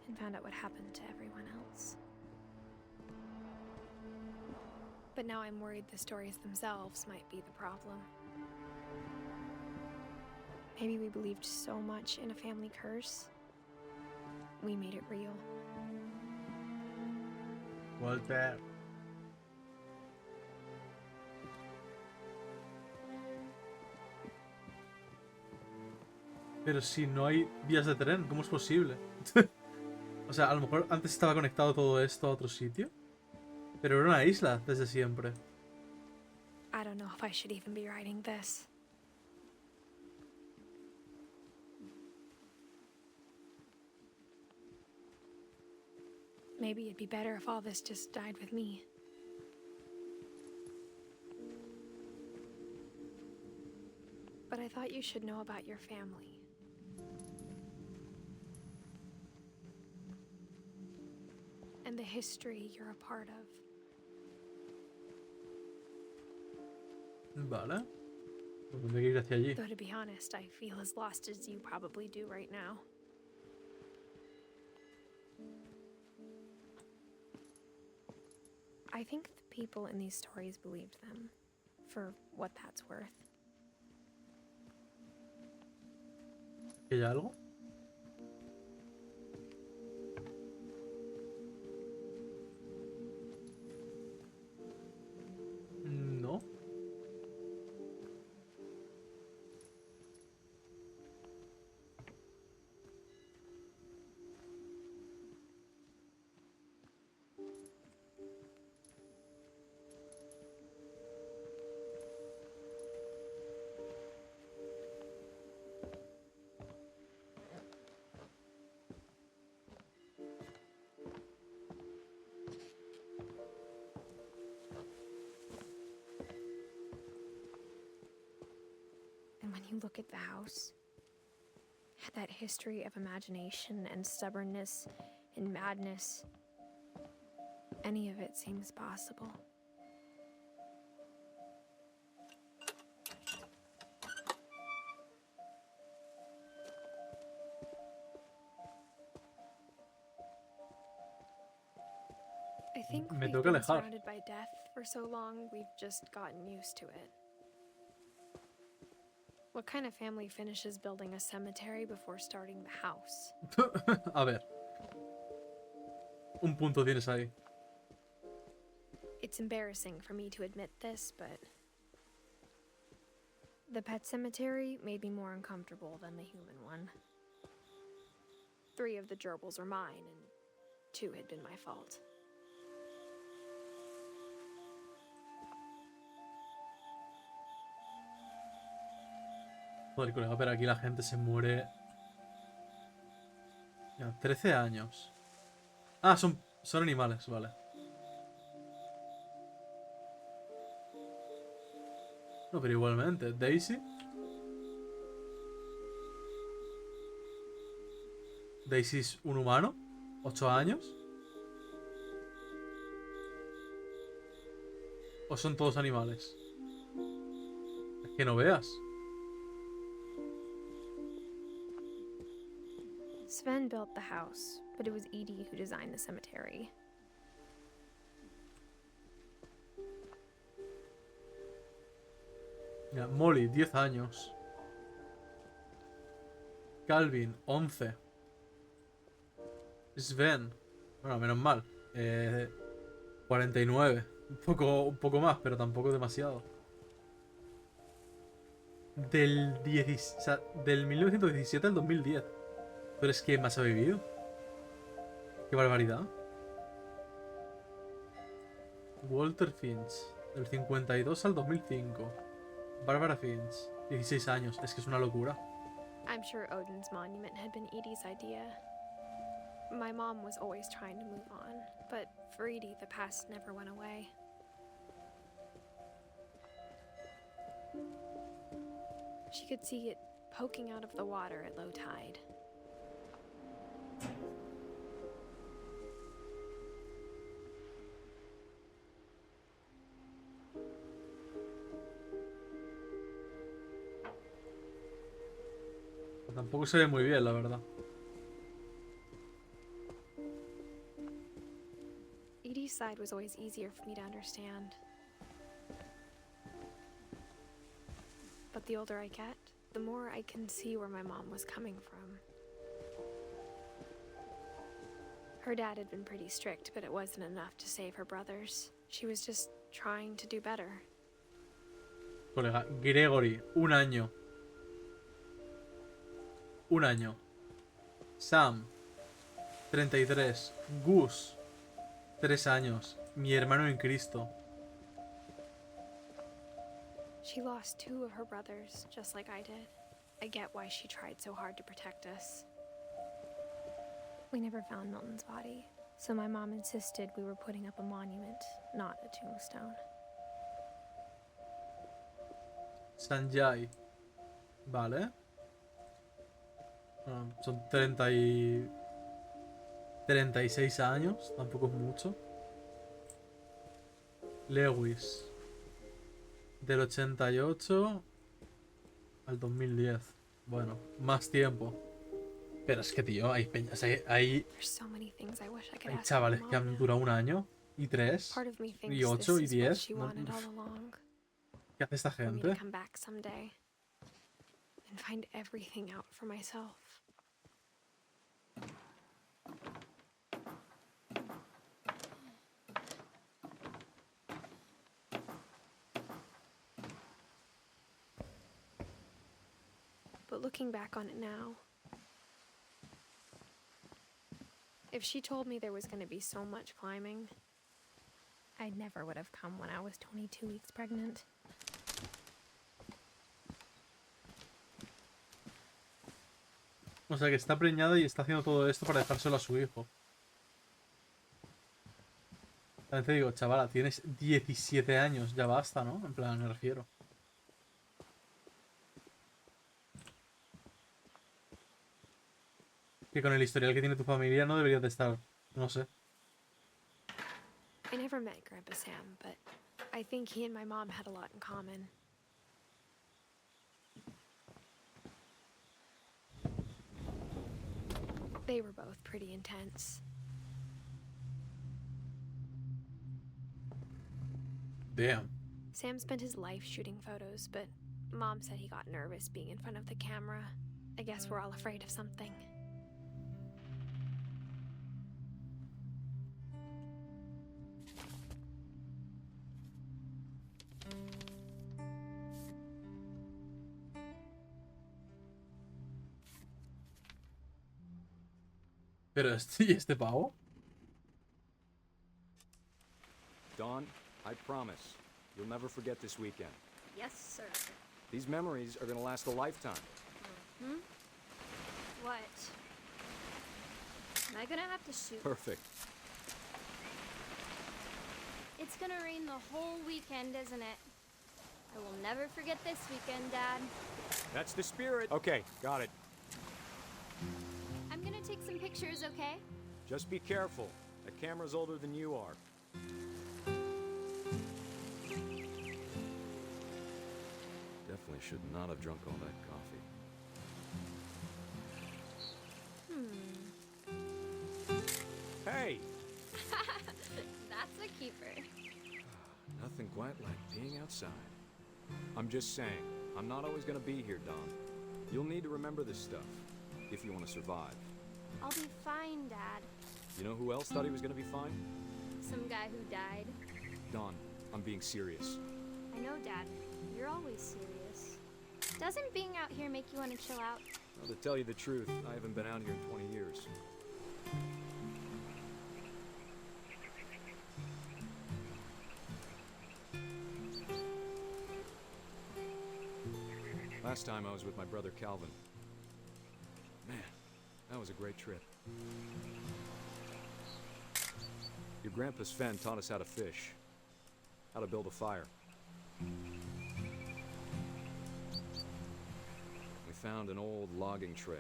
and found out what happened to everyone else. But now I'm worried the stories themselves might be the problem. Maybe we believed so much in a family curse, we made it real. Walter. Pero si no hay vías de tren, ¿cómo es posible? O sea, a lo mejor antes estaba conectado todo esto a otro sitio, pero era una isla desde siempre. I don't know if I should even be writing this. Maybe it'd be better if all this just died with me. But I thought you should know about your family. And the history you're a part of. Vale. Pues tendré que ir hacia allí. Though to be honest, I feel as lost as you probably do right now. I think the people in these stories believed them, for what that's worth. ¿Hay algo? No. And when you look at the house, that history of imagination and stubbornness and madness, any of it seems possible. I think Me we've tengo que been alejar. surrounded by death for so long, we've just gotten used to it. What kind of family finishes building a cemetery before starting the house? A ver. Un punto tienes ahí. It's embarrassing for me to admit this, but the pet cemetery made me more uncomfortable than the human one. 3 of the gerbils are mine, and 2 had been my fault. Joder, colega, pero aquí la gente se muere. Ya, 13 años. Ah, son animales, vale. No, pero igualmente. Daisy. Daisy es un humano. 8 años. ¿O son todos animales? Es que no veas. Sven built the house, but it was Edie who designed the cemetery. Mira, Molly, 10 años. Calvin, 11. Sven, bueno, menos mal. 49. Un poco más, pero tampoco demasiado. Del 1917 al 2010. Pero es que más ha vivido. Qué barbaridad. Walter Finch, del 52 al 2005. Barbara Finch, 16 años. Es que es una locura. I'm sure Odin's monument had been Edie's idea. My mom was always trying to move on, but for Edie, the past never went away. She could see it poking out of the water at low tide. Tampoco se ve muy bien, la verdad. Edie's side was always easier for me to understand. But the older I get, the more I can see where my mom was coming from. Her dad had been pretty strict, but it wasn't enough to save her brothers. She was just trying to do better. Colega, Gregory, 1 año. 1 año. Sam, 33. Gus, 3 años. Mi hermano en Cristo. She lost 2 of her brothers, just like I did. I get why she tried so hard to protect us. We never found Milton's body, so my mom insisted we were putting up a monument, not a tombstone. Sanjay. Vale. Bueno, son 36 años. Tampoco es mucho. Lewis. Del 88 al 2010. Bueno, más tiempo. Pero es que, tío, hay peñas. Hay There's so many things I wish I could hay ask chavales my que mom han now. durado 1 año. Y 3. Part of me thinks Y 8 y this is what 10. she No, wanted all along. ¿qué hace esta For me to gente? come back someday and find everything out for myself. But looking back on it now, if she told me there was going to be so much climbing, I never would have come when I was 22 weeks pregnant. O sea que está preñada y está haciendo todo esto para dejárselo a su hijo. También te digo, chavala, tienes 17 años, ya basta, ¿no? En plan, me refiero. Que con el historial que tiene tu familia no deberías de estar, no sé. I never met Grandpa Sam, but I think he and my mom had a lot in common. They were both pretty intense. Damn. Sam spent his life shooting photos, but Mom said he got nervous being in front of the camera. I guess we're all afraid of something. Pero ¿y este pavo? Dawn, I promise, you'll never forget this weekend. Yes, sir. These memories are gonna last a lifetime. Hmm? What? Am I gonna have to shoot? Perfect. It's gonna rain the whole weekend, isn't it? I will never forget this weekend, Dad. That's the spirit. Okay, got it. I'm gonna take some pictures, okay? Just be careful. That camera's older than you are. Definitely should not have drunk all that coffee. Hey! That's a keeper. Nothing quite like being outside. I'm just saying, I'm not always gonna be here, Don. You'll need to remember this stuff, if you want to survive. I'll be fine, Dad. You know who else thought he was gonna be fine? Some guy who died. Don, I'm being serious. I know, Dad. You're always serious. Doesn't being out here make you want to chill out? Well, to tell you the truth, I haven't been out here in 20 years. Last time I was with my brother Calvin. Man, that was a great trip. Your grandpa Sven taught us how to fish, how to build a fire. We found an old logging trail.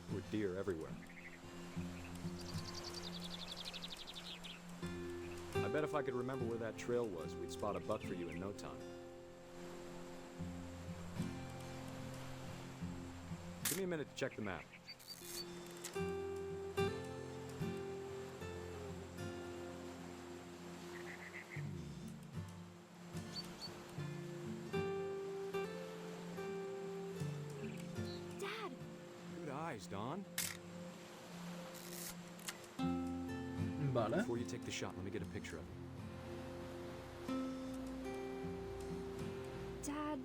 There were deer everywhere. I bet if I could remember where that trail was, we'd spot a buck for you in no time. Give me a minute to check the map. Dad! Good eyes, Don. Vale. Before you take the shot, let me get a picture of it. Dad,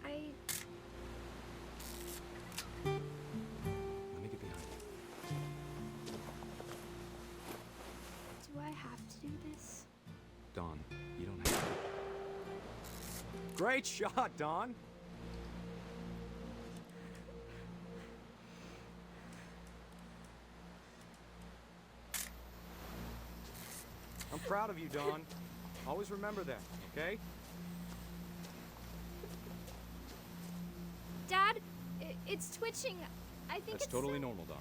I... Let me get behind you. Do I have to do this? Don, you don't have to. Great shot, Don! I'm proud of you, Don. Always remember that, okay? Dad, it's twitching. I think That's it's... totally normal, Don.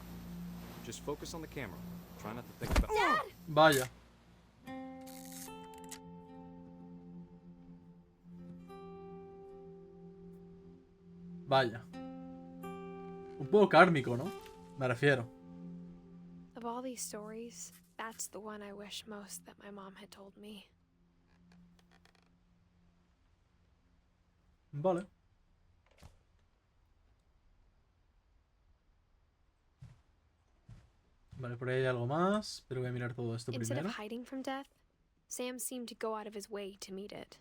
Just focus on the camera. Try not to think about... Dad! Vaya. Vaya. Un poco kármico, ¿no? Me refiero. Of all these stories, that's the one I wish most that my mom had told me. Vale. Vale, por ahí hay algo más, pero voy a mirar todo esto Instead primero. of hiding from death, Sam seemed to go out of his way to meet it.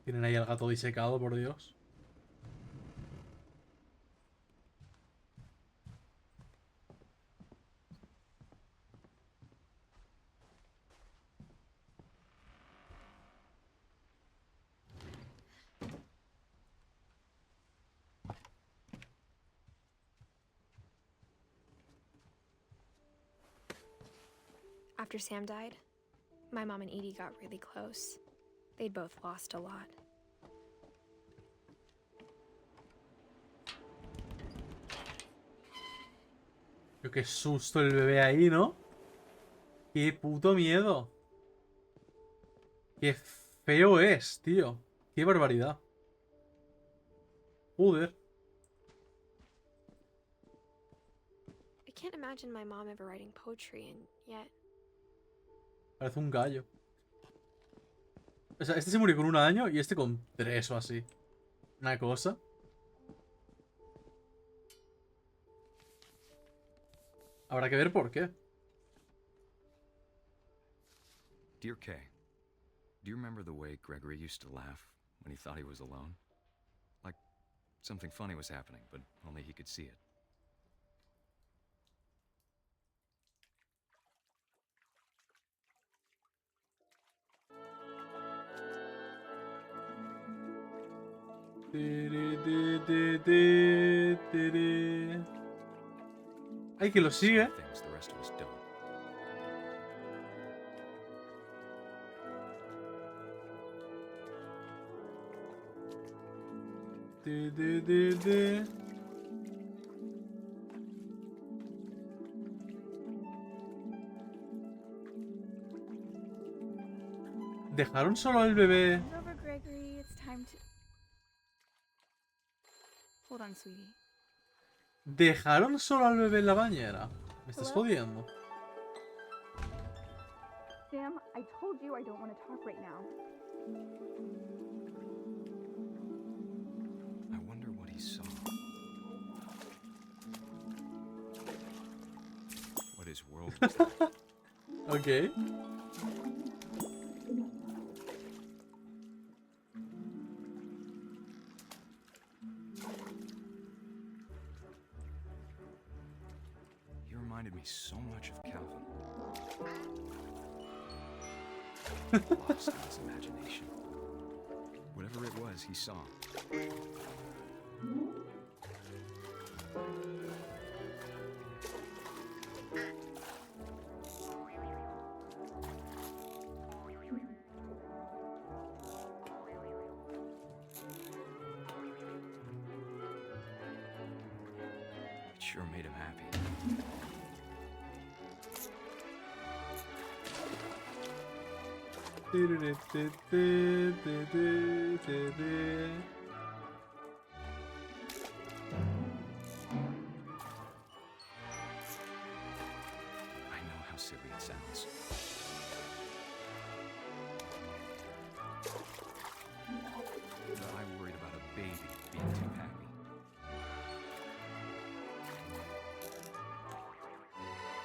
Tienen ahí al gato disecado, por Dios. After Sam died, my mom and Edie got really close. They'd both lost a lot. Pero qué susto el bebé ahí, ¿no? Qué puto miedo. Qué feo es, tío. Qué barbaridad. Joder. I can't imagine my mom ever writing poetry, and yet... Parece un gallo. O sea, este se murió con 1 año y este con 3 o así. Una cosa. Habrá que ver por qué. Dear Kay, do you remember the way Gregory used to laugh when he thought he was alone? Like something funny was happening, but only he could see it. Ay, que lo sigue. Some things the rest of us don't. Dejaron solo al bebé. It's over, Gregory. It's time to. Hold on, sweetie. Dejaron solo al bebé en la bañera. Me estás Hello? jodiendo. Sam, I told you I don't want to talk right now. I wonder what he saw. What his world was like. Ok. He reminded me so much of Calvin. Lost in his imagination. Whatever it was he saw. It sure made him happy. I know how silly it sounds. But I worried about a baby being too happy. But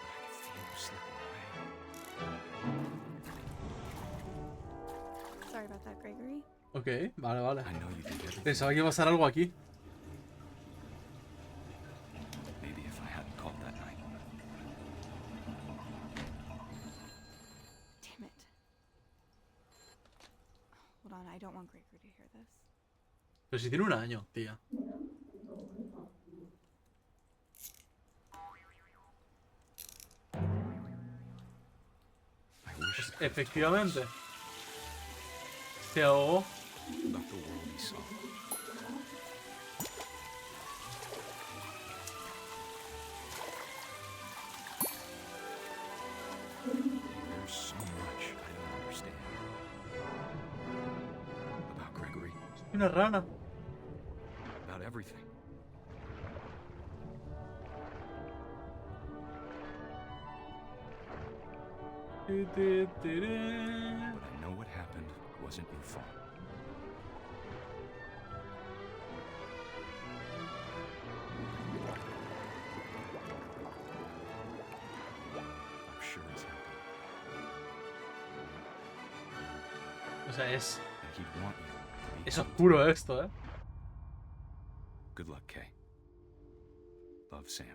I could feel him slipping away. Sorry about that, Gregory. Ok, vale, vale. I know you did everything. Pensaba que iba a pasar algo aquí. Maybe if I hadn't called that night. Damn it. Hold on, I don't want Gregory to hear this. Pero si tiene 1 año, tía. I wish Pues, efectivamente. Se ahogó. about the world he saw. There's so much I don't understand. About Gregory, Una rana. about everything. But I know what happened wasn't your fault. I'm sure he's happy. O sea, es, And he'd want you to be es happy. oscuro esto, ¿eh? Good luck, Kay. Love, Sam.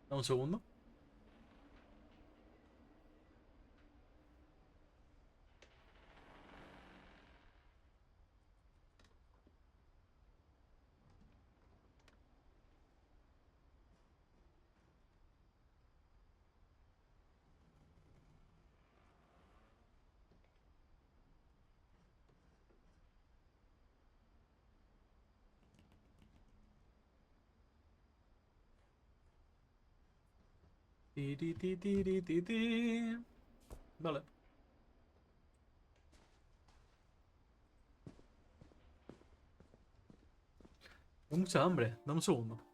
Dame un segundo. Ti, ti, ti, ti, ti, ti, ti. Vale. Tengo mucha hambre. Dame un segundo.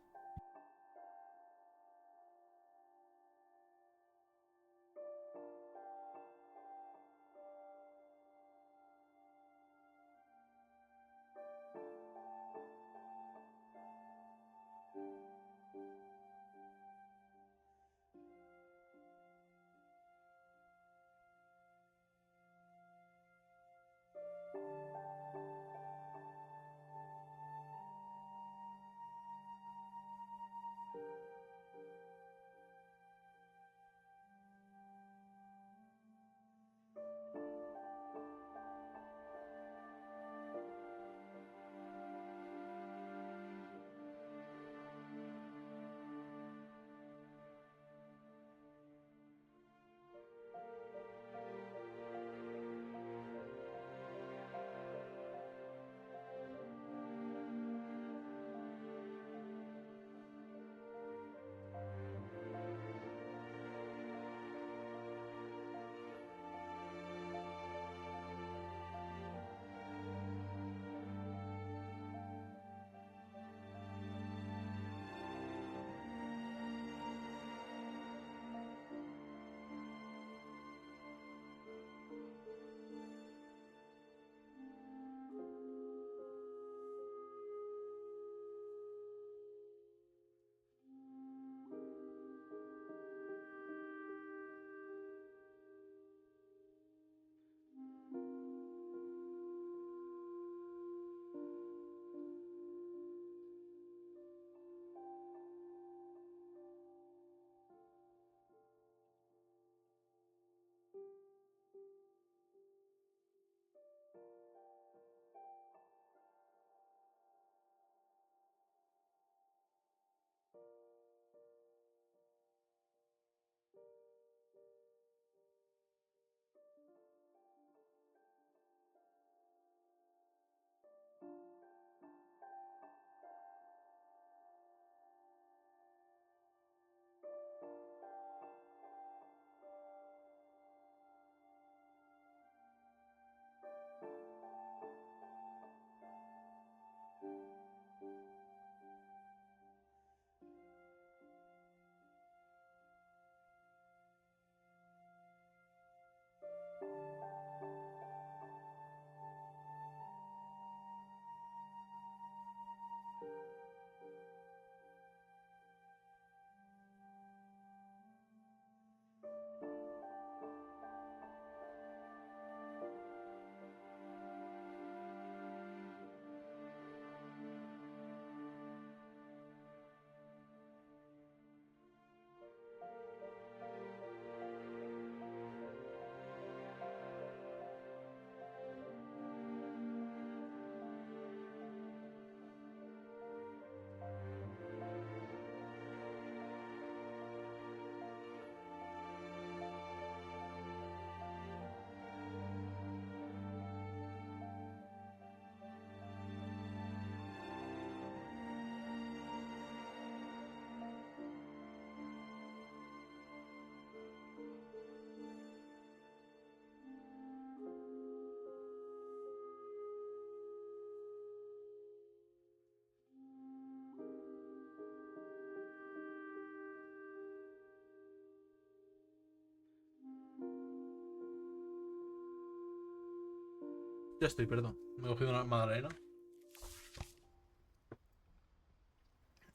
Ya estoy, perdón. Me he cogido una magdalena.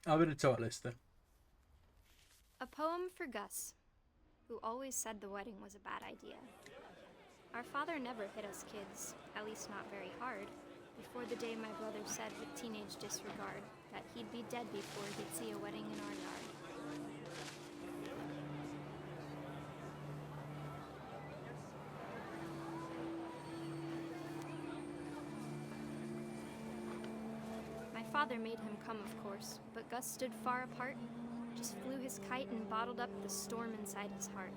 A ver el chaval este. A poem for Gus, who always said the wedding was a bad idea. Our father never hit us kids, at least not very hard, before the day my brother said with teenage disregard that he'd be dead before he'd see a wedding in our yard. My father made him come, of course, but Gus stood far apart, just flew his kite and bottled up the storm inside his heart.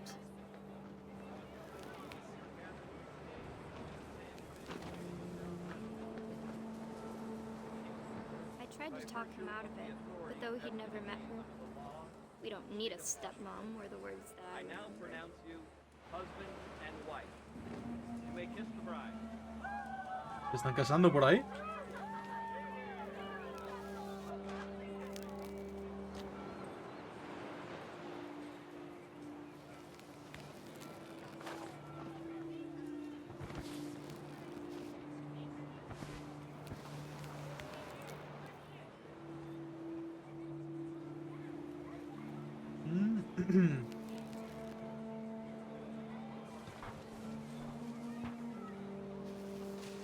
I tried to talk him out of it, but though he'd never met her, We don't need a stepmom, were the words that I now pronounce you husband and wife. You may kiss the bride. ¿Se están casando por ahí?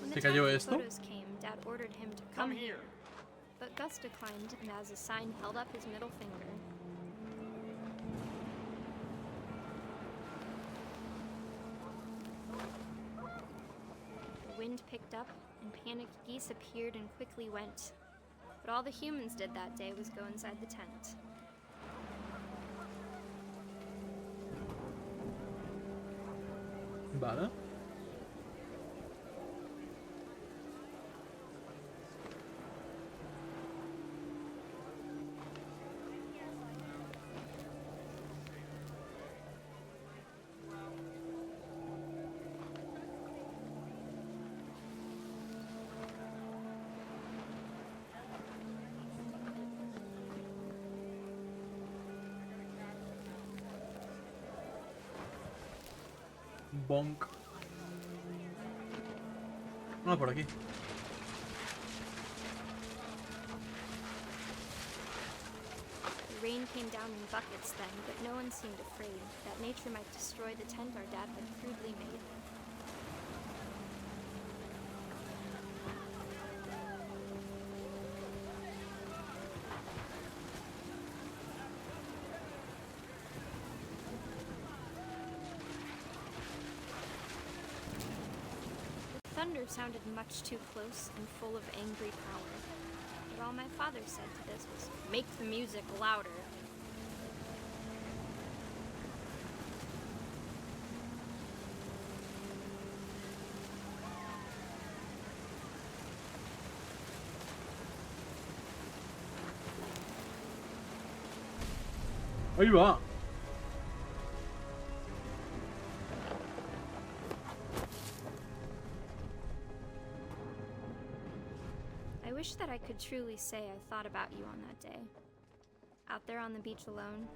When ¿Se the cayó time for esto? photos came, Dad ordered him to come here. But Gus declined, and as a sign held up his middle finger. The wind picked up, and panicked geese appeared and quickly went. But all the humans did that day was go inside the tent. Vale. Bonk. Ah, por aquí. The rain came down in buckets then, but no one seemed afraid that nature might destroy the tent our dad had crudely made. The thunder sounded much too close and full of angry power. But all my father said to this was, "Make the music louder." Ahí va. I wish that I could truly say I thought about you on that day. Out there on the beach alone,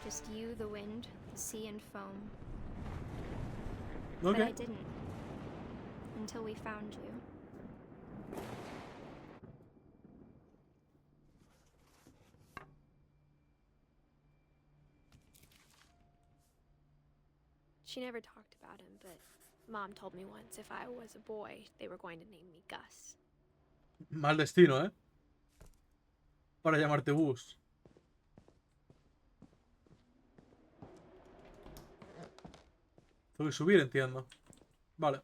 just you, the wind, the sea, and foam. But I didn't. Until we found you. She never talked about him, but Mom told me once if I was a boy, they were going to name me Gus. Mal destino, ¿eh? Para llamarte Bus. Tengo que subir, entiendo. Vale.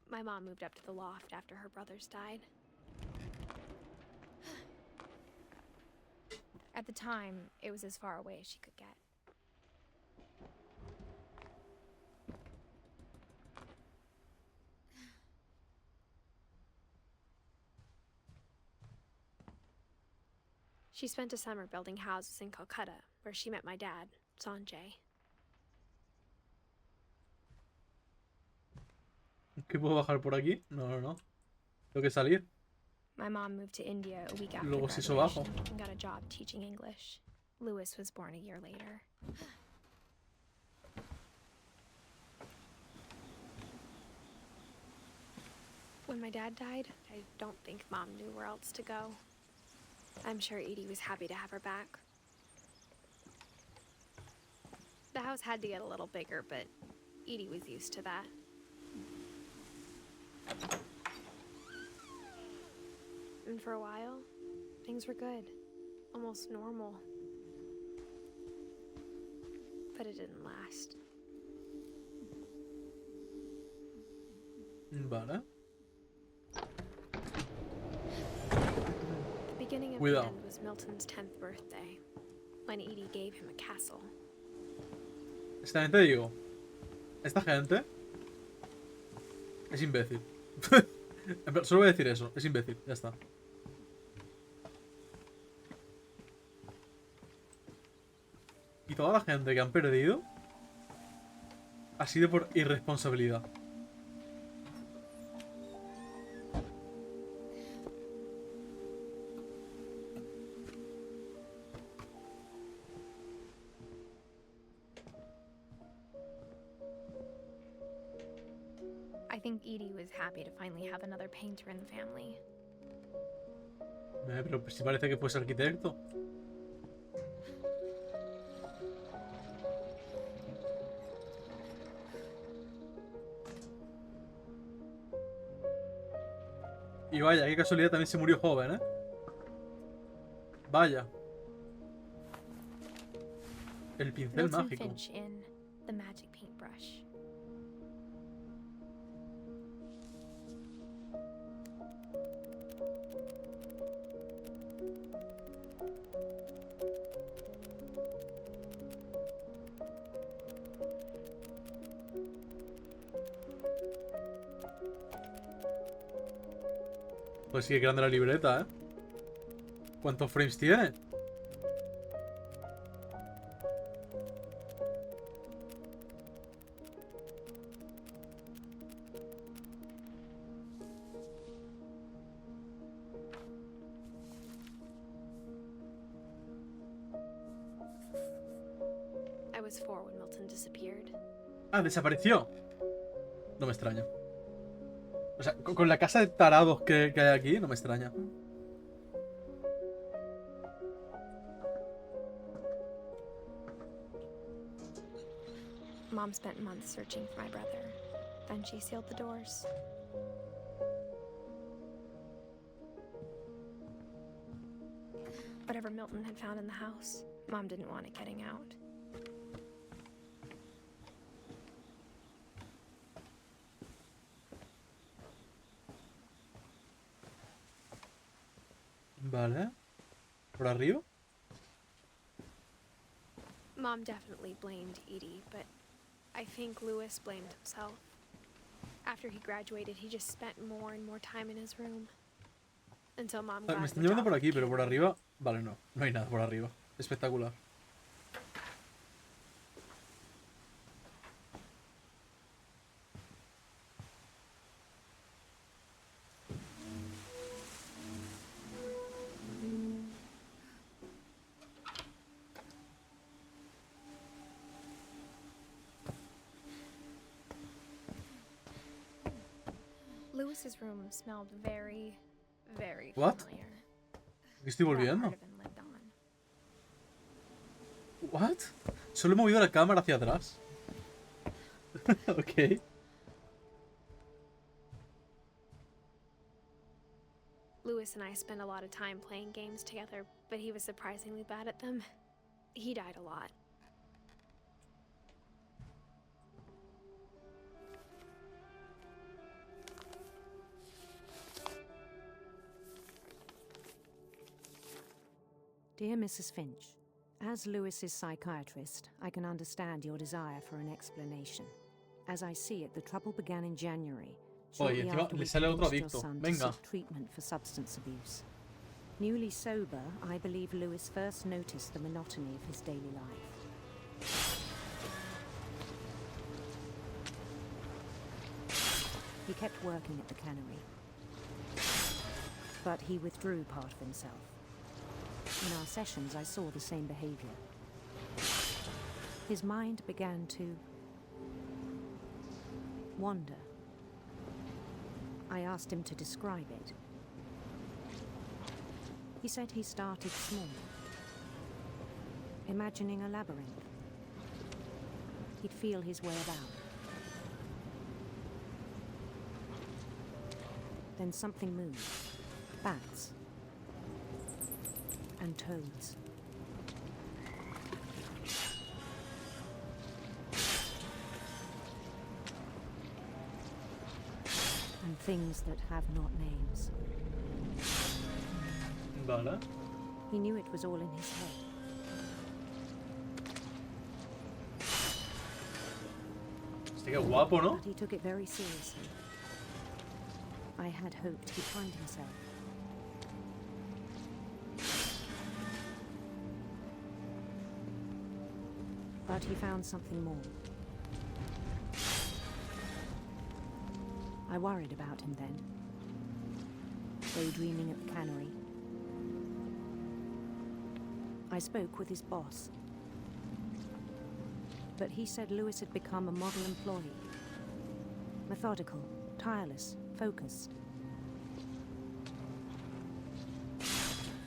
My mom moved up to the loft after her brothers died. At the time, it was as far away as she could get. She spent a summer building houses in Calcutta, where she met my dad, Sanjay. ¿Qué puedo bajar por aquí? No, no, no. Tengo que salir. My mom moved to India a week after Luego se hizo graduation bajo. and got a job teaching English. Lewis was born a year later. When my dad died, I don't think Mom knew where else to go. I'm sure Edie was happy to have her back. The house had to get a little bigger, but Edie was used to that. And for a while, things were good. Almost normal. But it didn't last. Vale. The beginning of the end was Milton's 10th birthday, when Edie gave him a castle. Esta gente, digo. Esta gente es imbécil. Solo voy a decir eso. Es imbécil. Ya está. Y toda la gente que han perdido ha sido por irresponsabilidad. I think Edie was happy to finally have another painter in the family. Pero si parece que fuese arquitecto. Y vaya, qué casualidad, también se murió joven, ¿eh? Vaya. El pincel Milton mágico. Finch in The Magic Paintbrush. Pues sí, que grande la libreta, ¿eh? ¿Cuántos frames tiene? I was 4 when Milton disappeared. Ah, desapareció. No me extraña. O sea, con la casa de tarados que hay aquí, no me extraña. Mom spent months searching for my brother. Then she sealed the doors. Whatever Milton had found in the house, Mom didn't want it getting out. Vale. ¿Por arriba? Mom definitely blamed Edie, but I think Lewis blamed himself. After he graduated, he just spent more and more time in his room. Until Mom got Me him están a llevando job por at aquí, pero por Canada. arriba... Vale, no. No hay nada por arriba. Espectacular. Lewis's room smelled very, very What? familiar. Aquí estoy That volviendo. part of him lived on. ¿What? Solo he movido la cámara hacia atrás. Ok. Lewis and I spent a lot of time playing games together, but he was surprisingly bad at them. He died a lot. Dear Mrs. Finch, as Lewis's psychiatrist, I can understand your desire for an explanation. As I see it, the trouble began in January, shortly encima after le we sale otro convinced your adicto. son to Venga. seek treatment for substance abuse. Newly sober, I believe Lewis first noticed the monotony of his daily life. He kept working at the cannery, but he withdrew part of himself. In our sessions, I saw the same behavior. His mind began to wander. I asked him to describe it. He said he started small, imagining a labyrinth. He'd feel his way about. Then something moved. Bats. And toads. And things that have not names. Vale. He knew it was all in his head. Este que guapo, ¿no? But he took it very seriously. I had hoped he'd find himself. But he found something more. I worried about him then, daydreaming at the cannery. I spoke with his boss, but he said Lewis had become a model employee. Methodical, tireless, focused.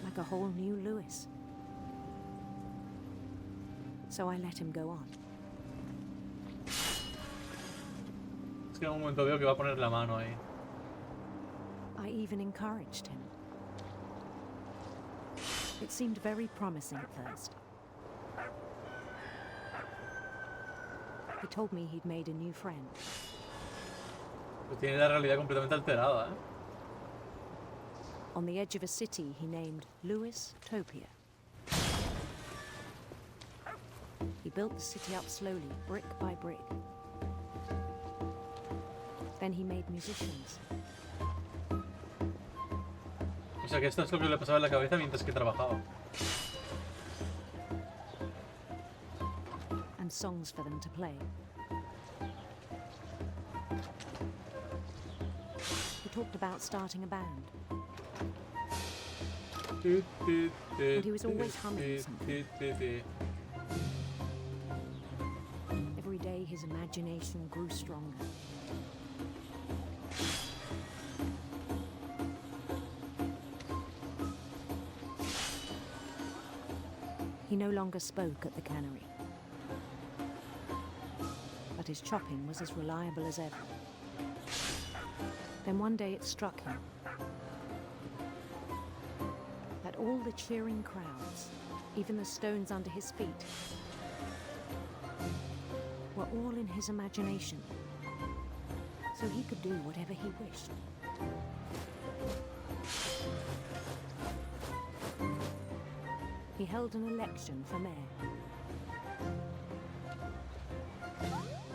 Like a whole new Lewis. So I let him go on. Es que en un momento veo que va a poner la mano ahí. I even encouraged him. It seemed very promising at first. He told me he'd made a new friend. Pues tiene la realidad completamente alterada, ¿eh? On the edge of a city he named Lewis Topia. He built the city up slowly, brick by brick. Then he made musicians. O sea que esto es lo que le pasaba en la cabeza mientras que trabajaba. And songs for them to play. He talked about starting a band. And he was always humming something. Every day his imagination grew stronger. He no longer spoke at the cannery, but his chopping was as reliable as ever. Then one day it struck him that all the cheering crowds, even the stones under his feet, were all in his imagination, so he could do whatever he wished. He held an election for mayor.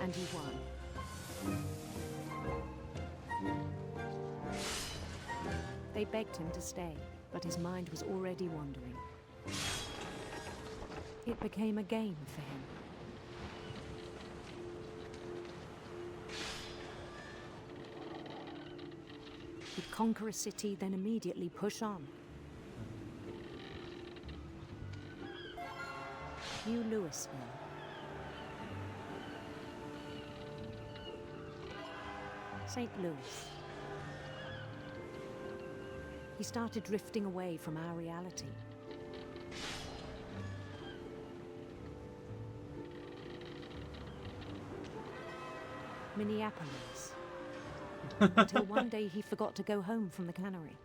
And he won. They begged him to stay, but his mind was already wandering. It became a game for him. He'd conquer a city, then immediately push on. New Louisville. St. Louis. He started drifting away from our reality. Minneapolis. Until one day he forgot to go home from the cannery.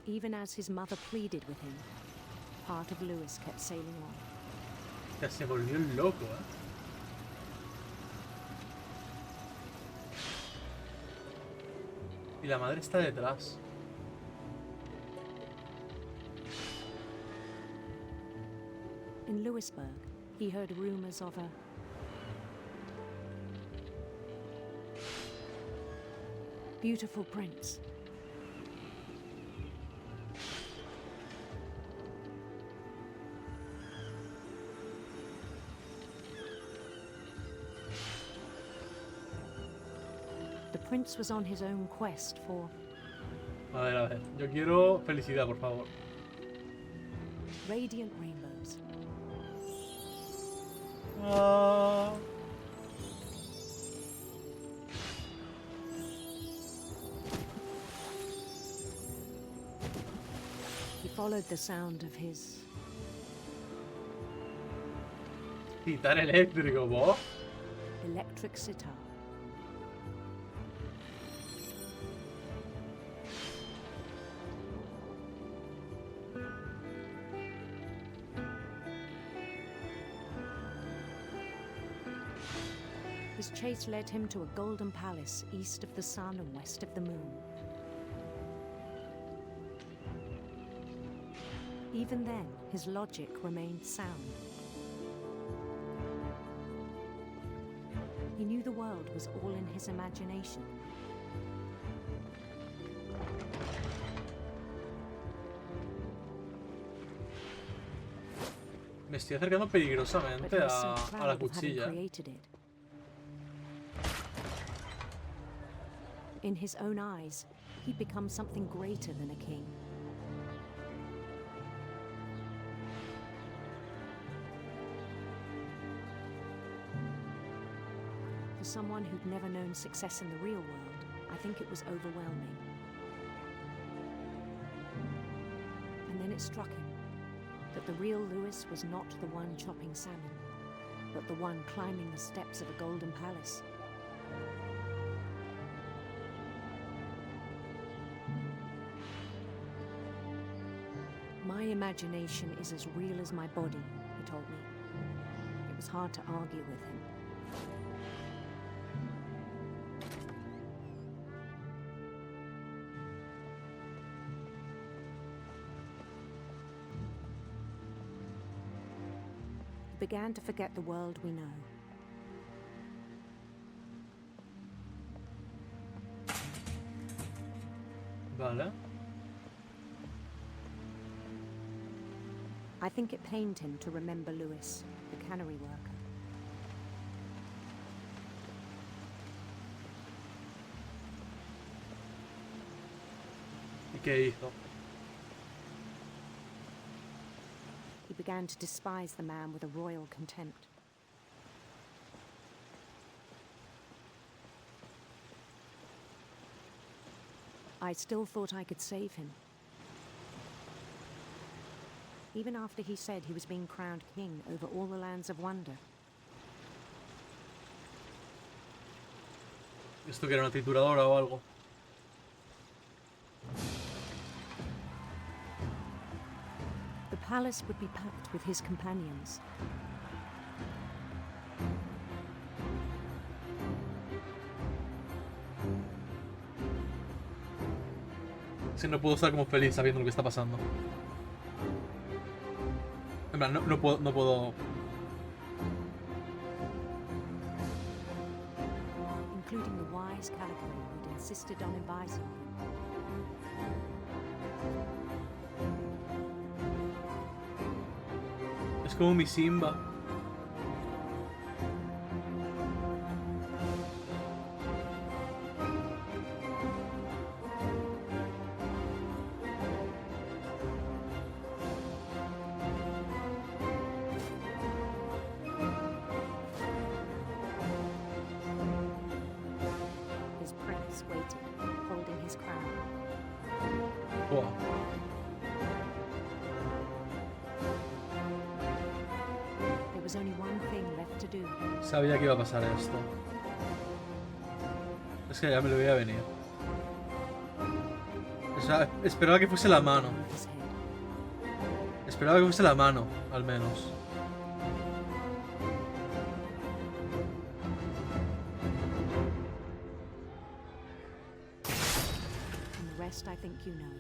Even as his mother pleaded with him, part of Lewis kept sailing on. Ya se volvió loco, ¿eh? Y la madre está detrás. In Lewisburg, he heard rumors of a beautiful prince. The prince was on his own quest for... A ver. Yo quiero felicidad, por favor. Radiant rainbows. Ah. He followed the sound of his... Sitar eléctrico, vos. electric sitar. His chase led him to a golden palace east of the sun and west of the moon. Even then, his logic remained sound. He knew the world was all in his imagination. Me estoy acercando but peligrosamente he was so a la proud of having cuchilla. created it. In his own eyes, he'd become something greater than a king. For someone who'd never known success in the real world, I think it was overwhelming. And then it struck him that the real Lewis was not the one chopping salmon, but the one climbing the steps of a golden palace. My imagination is as real as my body, he told me. It was hard to argue with him. He began to forget the world we know. Vale. I think it pained him to remember Lewis, the cannery worker. ¿Y qué hizo? He began to despise the man with a royal contempt. I still thought I could save him. Even after he said he was being crowned king over all the lands of wonder. ¿Esto que era una trituradora o algo? The palace would be packed with his companions. Si no puedo estar como feliz sabiendo lo que está pasando. En plan, no puedo... Including the wise Calico who'd insisted on advising him. Es como mi Simba. His prince waited, holding his crown. Buah. There was only one thing left to do. Sabía que iba a pasar esto. Es que ya me lo veía venir. O sea, esperaba que fuese la mano. His head. Esperaba que fuese la mano, al menos. And the rest I think you know.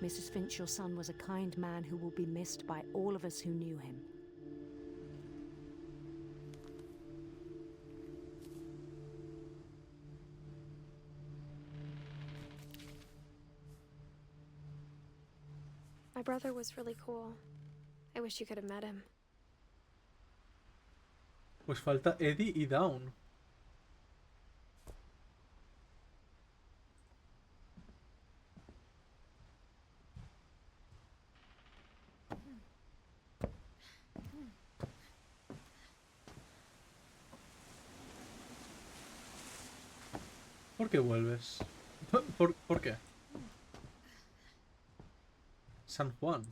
Mrs. Finch, your son was a kind man who will be missed by all of us who knew him. My brother was really cool. I wish you could have met him. Pues falta Eddie y Dawn. ¿Por qué vuelves? ¿Por qué? San Juan.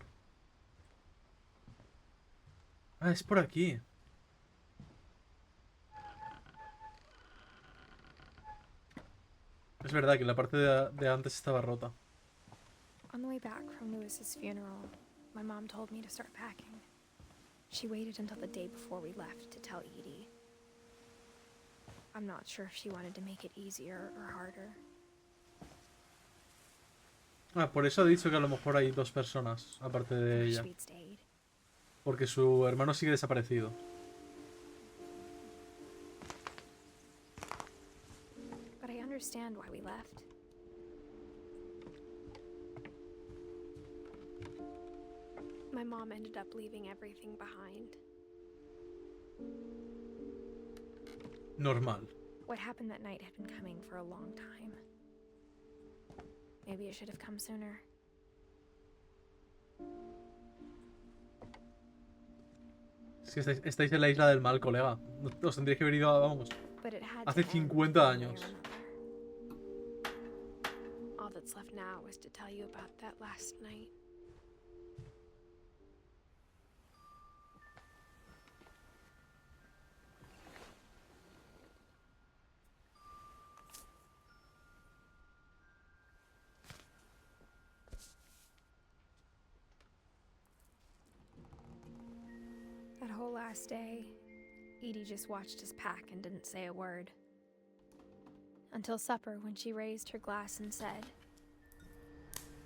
Ah, es por aquí. Es verdad que la parte de antes estaba rota. On the way back from Lewis's funeral, my mom told me to start packing. She waited until the day before we left to tell Edie. I'm not sure if she wanted to make it easier or harder. Ah, por eso ha dicho que a lo mejor hay dos personas, aparte de I wish ella. we'd stayed. Porque su hermano sigue desaparecido. But I understand why we left. My mom ended up leaving everything behind. Normal. What happened that night had been coming for a long time. Maybe it should have come sooner. Es que estáis en la isla del mal, colega. Os tendríais que haber ido, vamos, But it had hace to end 50 one way or años. another. All that's left now is to tell you about that last night. That whole last day, Edie just watched us pack and didn't say a word. Until supper, when she raised her glass and said,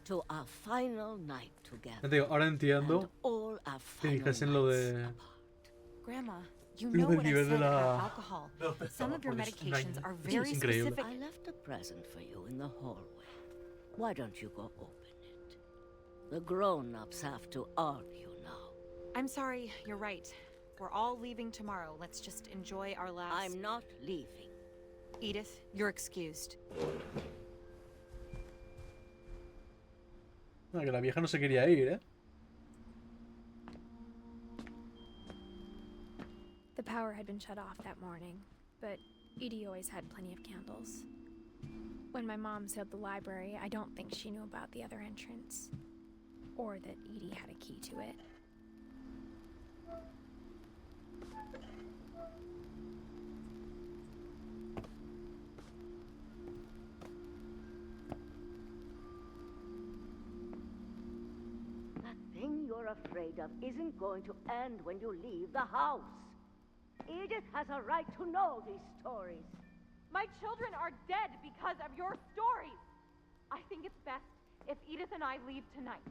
To our final night together. Ya te digo, ahora entiendo and all our que final dijesen lo nights de... apart. Grandma, you Lo know del what I nivel said de about la... alcohol. de los pescados, Some of your porque es una- medications are es very increíble. specific. I left a present for you in the hallway. Why don't you go open it? The grown-ups have to argue now. I'm sorry, you're right. We're all leaving tomorrow. Let's just enjoy our last... I'm not leaving. Edith, you're excused. Ah, que la vieja no se quería ir, ¿eh? the power had been shut off that morning, but Edie always had plenty of candles. When my mom sealed the library, I don't think she knew about the other entrance, or that Edie had a key to it. That thing you're afraid of isn't going to end when you leave the house. Edith has a right to know these stories. My children are dead because of your stories. I think it's best if Edith and I leave tonight.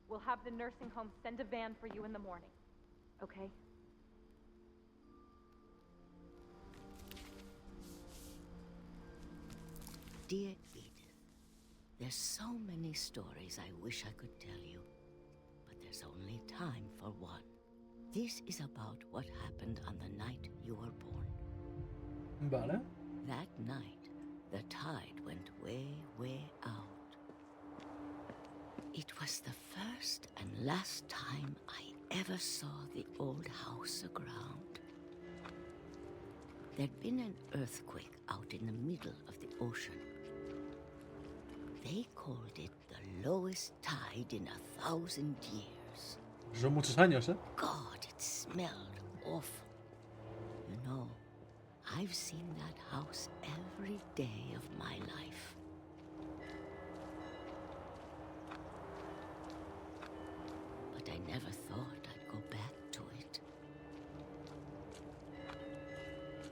We'll have the nursing home send a van for you in the morning. Okay? Dear Edith, there's so many stories I wish I could tell you, but there's only time for one. This is about what happened on the night you were born. Vale. That night, the tide went way, way out. It was the first and last time I ever saw the old house aground. There'd been an earthquake out in the middle of the ocean. They called it the lowest tide in 1,000 years. Son muchos años, ¿eh? God, it smelled awful. You know, I've seen that house every day of my life. But I never thought I'd go back to it.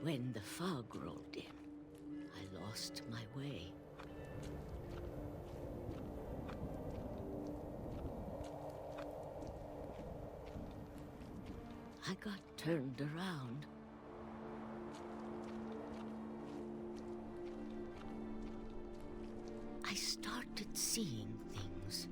When the fog rolled in, I lost my way. I got turned around. I started seeing things.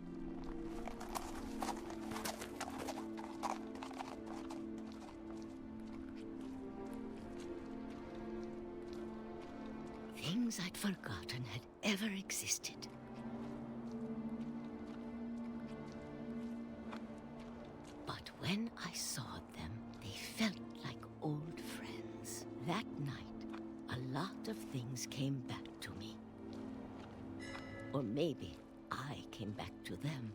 Things I'd forgotten had ever existed. But when I saw them, they felt like old friends. That night, a lot of things came back to me. Or maybe I came back to them.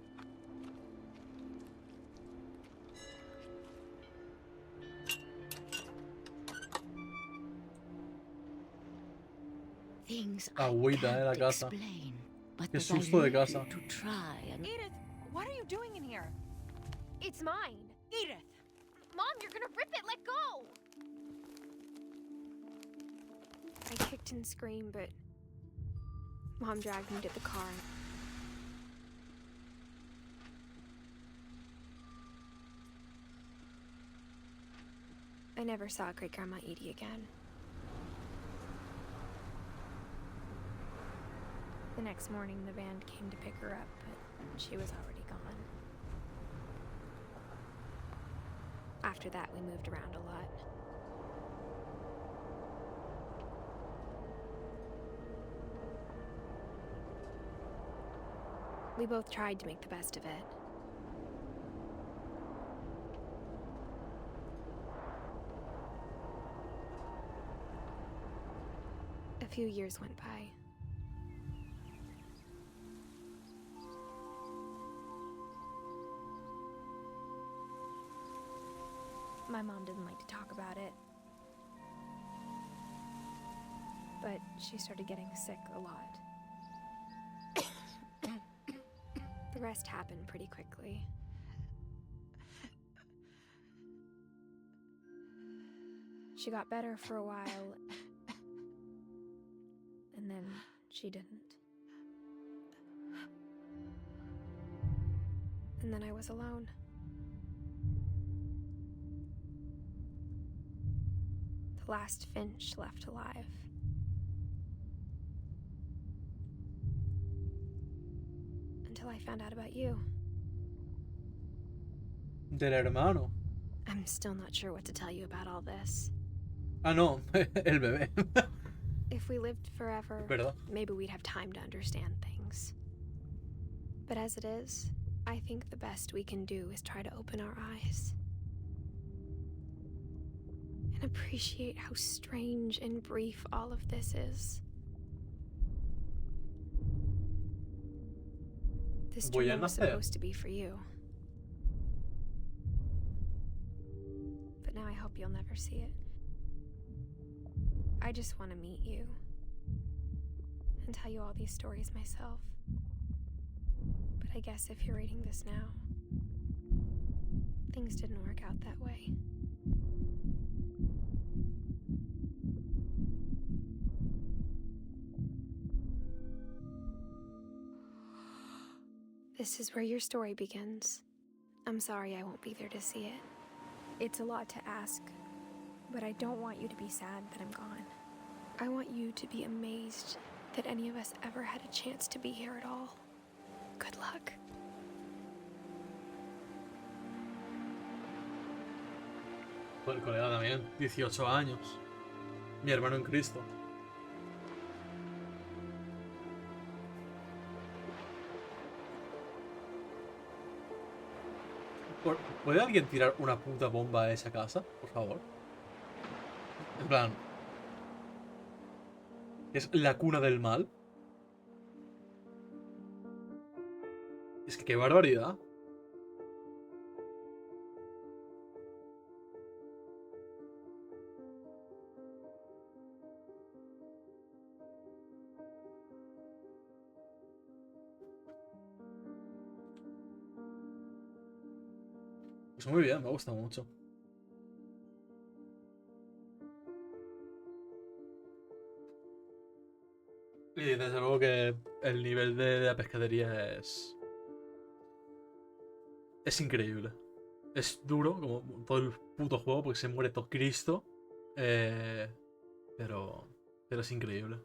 Things I Agüita, la can't casa. explain, but Qué that I susto de need casa. to try and... Edith, what are you doing in here? It's mine. Edith! Mom, you're gonna rip it! Let go! I kicked and screamed, but Mom dragged me to the car. I never saw Great Grandma Edie again. The next morning, the van came to pick her up, but she was already gone. After that, we moved around a lot. We both tried to make the best of it. A few years went by. My mom didn't like to talk about it. But she started getting sick a lot. The rest happened pretty quickly. She got better for a while, and then she didn't. And then I was alone. The last Finch left alive. Until I found out about you. Del hermano. I'm still not sure what to tell you about all this. Ah, no, el bebé. If we lived forever, ¿Verdad? maybe we'd have time to understand things. But as it is, I think the best we can do is try to open our eyes. And appreciate how strange and brief all of this is. This Voy a dream was nacer. supposed to be for you. But now I hope you'll never see it. I just want to meet you. And tell you all these stories myself. But I guess if you're reading this now, things didn't work out that way. This is where your story begins. I'm sorry I won't be there to see it. It's a lot to ask, but I don't want you to be sad that I'm gone. I want you to be amazed that any of us ever had a chance to be here at all. Good luck. El colega también, 18 años. Mi hermano en Cristo. ¿Puede alguien tirar una puta bomba a esa casa, por favor? En plan... ¿Es la cuna del mal? Es que qué barbaridad. Pues muy bien, me gusta mucho. Y desde luego que el nivel de la pescadería es increíble. Es duro, como todo el puto juego, porque se muere todo Cristo. Pero es increíble.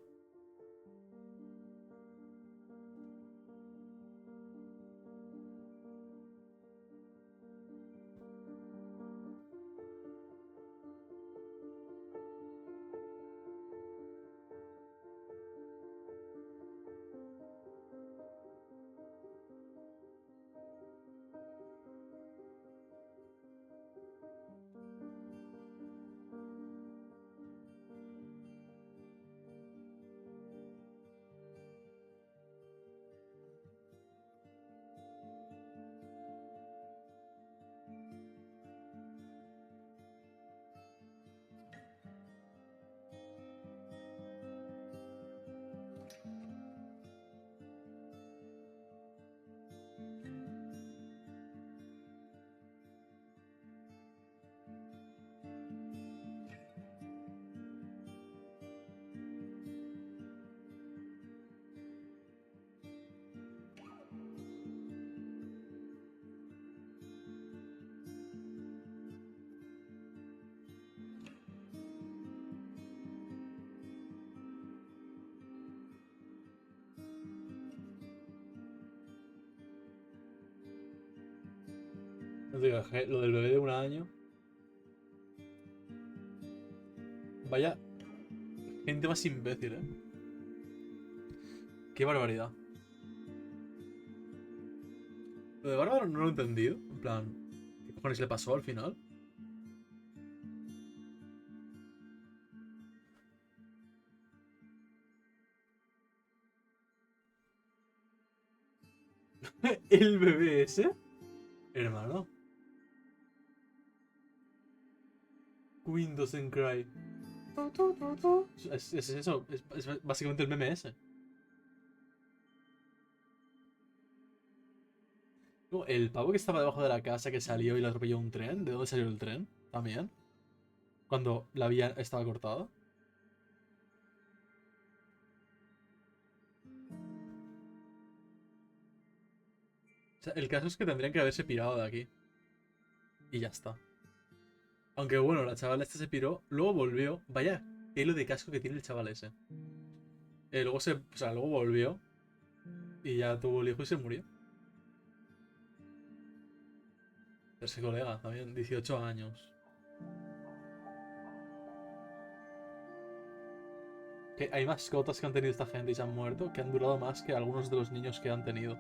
No te digo, lo del bebé de 1 año Vaya gente más imbécil, ¿eh? Qué barbaridad. Lo de Bárbaro no lo he entendido. En plan, ¿qué cojones le pasó al final? ¿El bebé ese? Hermano. Queen doesn't cry. Es eso, es básicamente el meme ese. No, el pavo que estaba debajo de la casa que salió y le atropelló un tren. ¿De dónde salió el tren? También. Cuando la vía estaba cortada. O sea, el caso es que tendrían que haberse pirado de aquí. Y ya está. Aunque bueno, la chavala esta se piró, luego volvió. Vaya pelo de casco que tiene el chaval ese. Luego luego volvió. Y ya tuvo el hijo y se murió. Ese colega también, 18 años. Que hay mascotas que han tenido esta gente y se han muerto que han durado más que algunos de los niños que han tenido.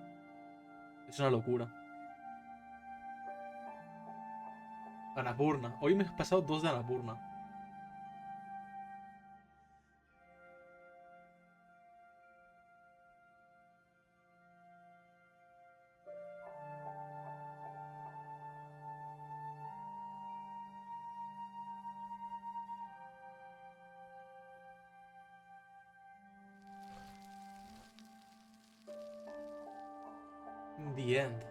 Es una locura. Annapurna. Hoy me he pasado 2 de Annapurna. The end.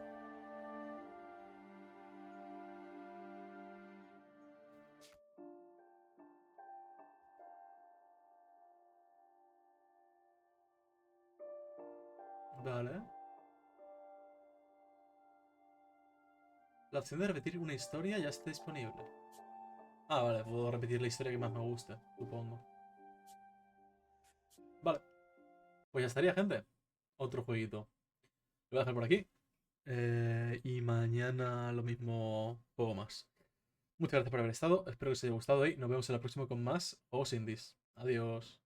Vale. La opción de repetir una historia ya está disponible. Ah, vale, puedo repetir la historia que más me guste, supongo. Vale. Pues ya estaría, gente. Otro jueguito. Lo voy a dejar por aquí. Y mañana lo mismo, juego más. Muchas gracias por haber estado. Espero que os haya gustado y nos vemos en la próxima con más juegos indies. Adiós.